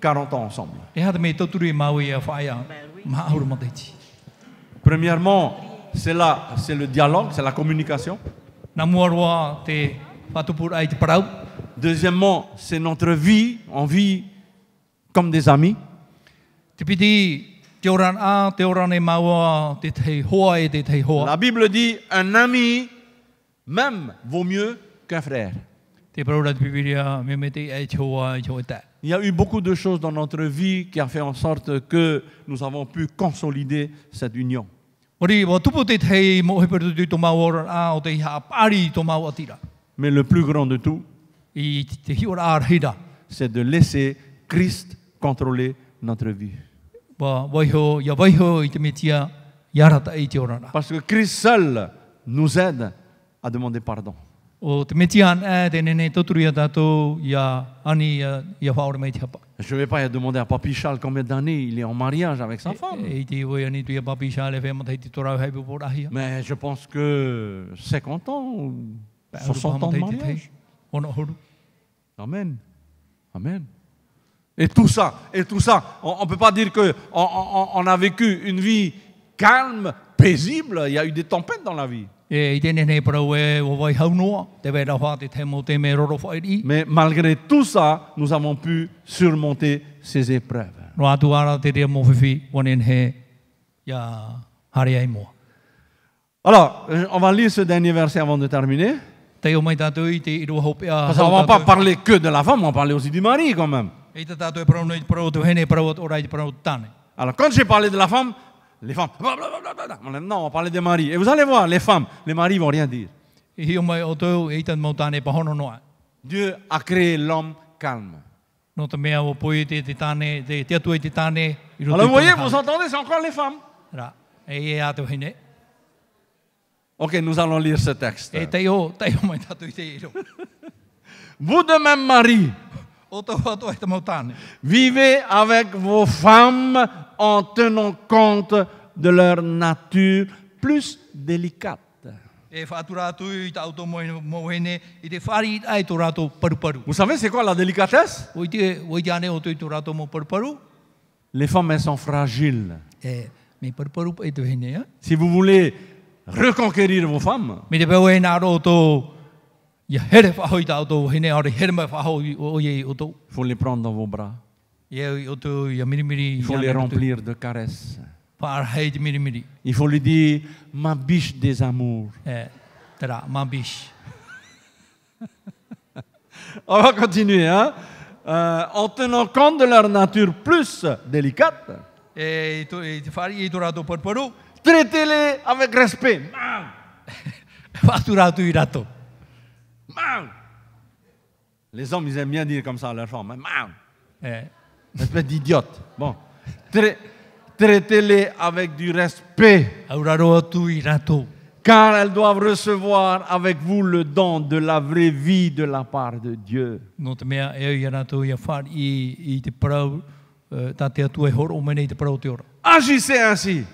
[SPEAKER 2] 40 ans ensemble?
[SPEAKER 1] E ha te me toturu I maui e whaia. Ma auru mo te ti.
[SPEAKER 2] Premièrement, c'est le dialogue, c'est la communication.
[SPEAKER 1] Na muarua te patupur ai te parau.
[SPEAKER 2] Deuxièmement, c'est notre vie. On vit comme des amis.
[SPEAKER 1] Te piti te oran a, te oran e maua, te te hoa e te te hoa.
[SPEAKER 2] La Bible dit un ami même vaut mieux qu'un frère.
[SPEAKER 1] Te parura te pipiria me me te e te hoa e te hoa te.
[SPEAKER 2] Il y a eu beaucoup de choses dans notre vie qui a fait en sorte que nous avons pu consolider cette union.
[SPEAKER 1] Ori, wa tupu te te mo he peru te mau oran a o te ha pari to mau atira.
[SPEAKER 2] Mais le plus grand de tout,
[SPEAKER 1] I te hiora a rehira.
[SPEAKER 2] c'est de laisser Christ contrôler notre vie.
[SPEAKER 1] Wa waiho, ia waiho I te metia, iarata e te orana.
[SPEAKER 2] Parce que Christ seul nous aide à demander pardon.
[SPEAKER 1] O te metia an e te nene toturu ia tātou, ia ani, ia whaore mei te hapa.
[SPEAKER 2] Je ne vais pas demander à Papy Charles combien d'années il est en mariage avec sa femme.
[SPEAKER 1] E te oi ani tu ia papi shale whea matai te torau hei pupo rahia.
[SPEAKER 2] Mais je pense que 50 ans ou 60 ans de mariage.
[SPEAKER 1] Ono horu.
[SPEAKER 2] Amen. Amen. Et tout ça, on ne peut pas dire qu'on a vécu une vie calme, paisible. Il y a eu des tempêtes dans la vie.
[SPEAKER 1] E I te nene parau e o wai haunoa, te wera wha te te mo te me roro whairi.
[SPEAKER 2] Mais malgré tout ça, nous avons pu surmonter ces épreuves.
[SPEAKER 1] No atu ara te rea mo whiwhi, wanen he, ia hare ai moa.
[SPEAKER 2] Alors, on va lire ce dernier verset avant de terminer.
[SPEAKER 1] Te o mai tātou I te irua hopea.
[SPEAKER 2] Parce qu'on ne va pas parler que de la femme, on va parler aussi du mari quand même.
[SPEAKER 1] E te tātou e parau nei te parau tu hene parau at orai te parau tāne.
[SPEAKER 2] Alors, quand j'ai parlé de la femme, les femmes, non, on va parler des maris. Et vous allez voir, les femmes, les maris vont rien dire.
[SPEAKER 1] E hi o mai o tau e itan mau tāne pahono noa.
[SPEAKER 2] Dieu a créé l'homme calme.
[SPEAKER 1] No te mea o poi te tāne, te atu e te tāne.
[SPEAKER 2] Alors, vous voyez, vous entendez, c'est encore les femmes.
[SPEAKER 1] Ra, e atu hene.
[SPEAKER 2] Ok, nous allons lire ce texte.
[SPEAKER 1] E te o mai tātou I te iro.
[SPEAKER 2] Vous de même mari,
[SPEAKER 1] O tau atu e te mau tāne.
[SPEAKER 2] vivez avec vos femmes en tenant compte de leur nature plus délicate.
[SPEAKER 1] E whaatura atu I ta auto mo hene, I te whari ai tō rātou paru-paru.
[SPEAKER 2] Vous savez, c'est quoi la délicatesse?
[SPEAKER 1] O te ane o tō rātou mo paru-paru.
[SPEAKER 2] Les femmes, elles sont fragiles.
[SPEAKER 1] E, me paru-paru e tō hene, ya.
[SPEAKER 2] Si vous voulez reconquérir vos femmes,
[SPEAKER 1] Me te pēo e nā ro tō, ia here whahoi ta auto hene, aore here mai whahoi o ye o tō.
[SPEAKER 2] il faut les prendre dans vos bras.
[SPEAKER 1] Ia o tō, ia mirimiri.
[SPEAKER 2] Il faut les remplir de caresses.
[SPEAKER 1] Whaarhei te mirimiri.
[SPEAKER 2] Il faut lui dire, ma biche des amours.
[SPEAKER 1] E, tera, ma bish.
[SPEAKER 2] On va continuer, hein? En tenant compte de leur nature plus délicate,
[SPEAKER 1] E te whari e tō rātou paru-paru.
[SPEAKER 2] traitez-les avec respect.
[SPEAKER 1] Whaatura atu I rātou.
[SPEAKER 2] Les hommes, ils aiment bien dire comme ça à leur femme. Hein?
[SPEAKER 1] E,
[SPEAKER 2] Espèce d'idiote. Bon. Traitez-les avec du respect,
[SPEAKER 1] auraro atu I rātou.
[SPEAKER 2] car elles doivent recevoir avec vous le don de la vraie vie de la part de Dieu.
[SPEAKER 1] No te mea e ia rātou ia whari I te parau, tā te atu e horo o mene I te parau te ora.
[SPEAKER 2] Agissez ainsi,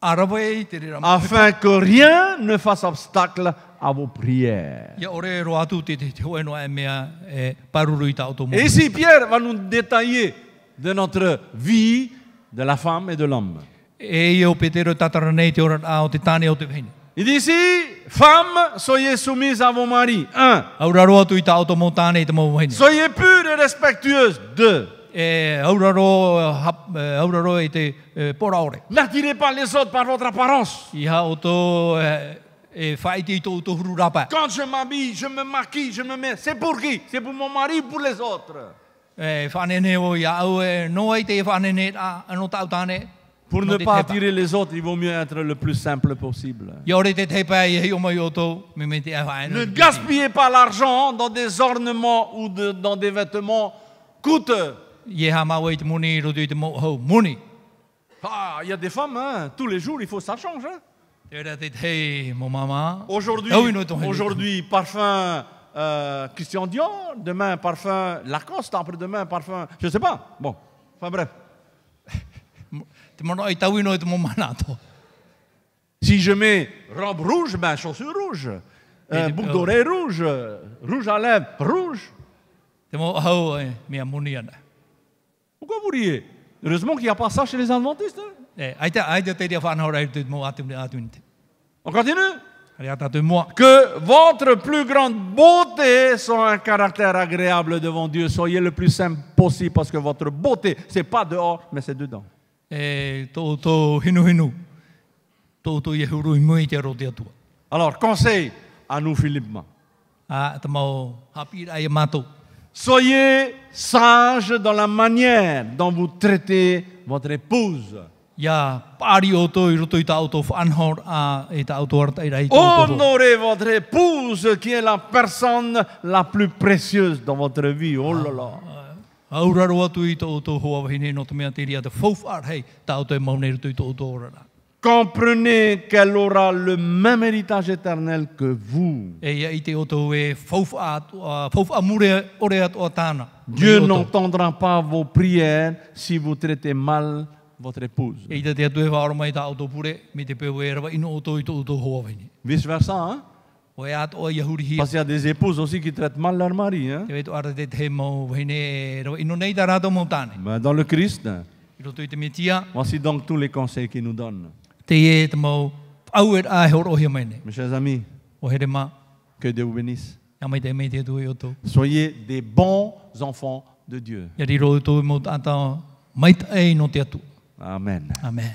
[SPEAKER 1] Arawai te rera.
[SPEAKER 2] afin que rien ne fasse obstacle à vos prières.
[SPEAKER 1] Ia ore ro atu te hoe noa e mea e paruru I ta auto mo.
[SPEAKER 2] Et ici, Pierre va nous détailler de notre vie, de la femme et de l'homme.
[SPEAKER 1] E ia o Petero tatara nei te ora a o te tāne o te vene.
[SPEAKER 2] Il dit ici, femmes, soyez soumises à vos maris. 1.
[SPEAKER 1] Auraro atu I ta auto mo tāne I te mo vene.
[SPEAKER 2] Soyez pures et respectueuses. 2.
[SPEAKER 1] E auraro I te pora ore.
[SPEAKER 2] N'attirez pas les autres par votre apparence.
[SPEAKER 1] Iha o tō e whaiti I tō huru rapa.
[SPEAKER 2] Quand je m'habille, je me maquille, je me mets. C'est pour qui? C'est pour mon mari ou pour les autres?
[SPEAKER 1] E whanene o ia au e no ai te whanene a ano tau tāne.
[SPEAKER 2] Pour
[SPEAKER 1] no
[SPEAKER 2] ne
[SPEAKER 1] te
[SPEAKER 2] pas
[SPEAKER 1] tepa.
[SPEAKER 2] attirer les autres, il vaut mieux être le plus simple possible.
[SPEAKER 1] Ia ore te tepa I hei o mai o tō, me me te awhaena.
[SPEAKER 2] Ne gaspillez pas l'argent dans des ornements ou dans des vêtements coûteux.
[SPEAKER 1] Ie ha maua I te muni, roto I te mo hau muni.
[SPEAKER 2] il y a des femmes, hein, tous les jours, il faut ça change. Hein.
[SPEAKER 1] Te rea te hei mo mama.
[SPEAKER 2] Aujourd'hui, parfum Christian Dior, demain parfum Lacoste, après-demain parfum, je ne sais pas. Bon, enfin bref.
[SPEAKER 1] Te mono ai tau ino e te mo mana to.
[SPEAKER 2] Si je mets robe rouge, ben chaussures rouges, boucle d'oreille rouge, rouge à lèvres rouge.
[SPEAKER 1] Te mo hau e mea muni ana.
[SPEAKER 2] Pourquoi vous riez? Heureusement qu'il n'y a pas ça chez les adventistes. Hein?
[SPEAKER 1] Ai te te rea whanau rai te mo atu te.
[SPEAKER 2] On continue?
[SPEAKER 1] Rea tatu moa.
[SPEAKER 2] Que votre plus grande beauté soit un caractère agréable devant Dieu. Soyez le plus simple possible parce que votre beauté, ce n'est pas dehors, mais c'est dedans. Alors, conseil à nous, Philippement. Soyez sages dans la manière dont vous traitez votre épouse. Honorez votre épouse qui est la personne la plus précieuse dans votre vie. Oh là là. Comprenez qu'elle aura le même héritage éternel que vous. Dieu n'entendra pas vos prières si vous traitez mal votre épouse. Vice versa, hein? Parce qu'il y a des épouses aussi qui traitent mal leur mari. Hein? Ben, dans le Christ, voici donc tous les conseils qu'il nous donne. Mes chers amis, que Dieu vous bénisse. Soyez des bons enfants de Dieu. Amen.
[SPEAKER 1] Amen.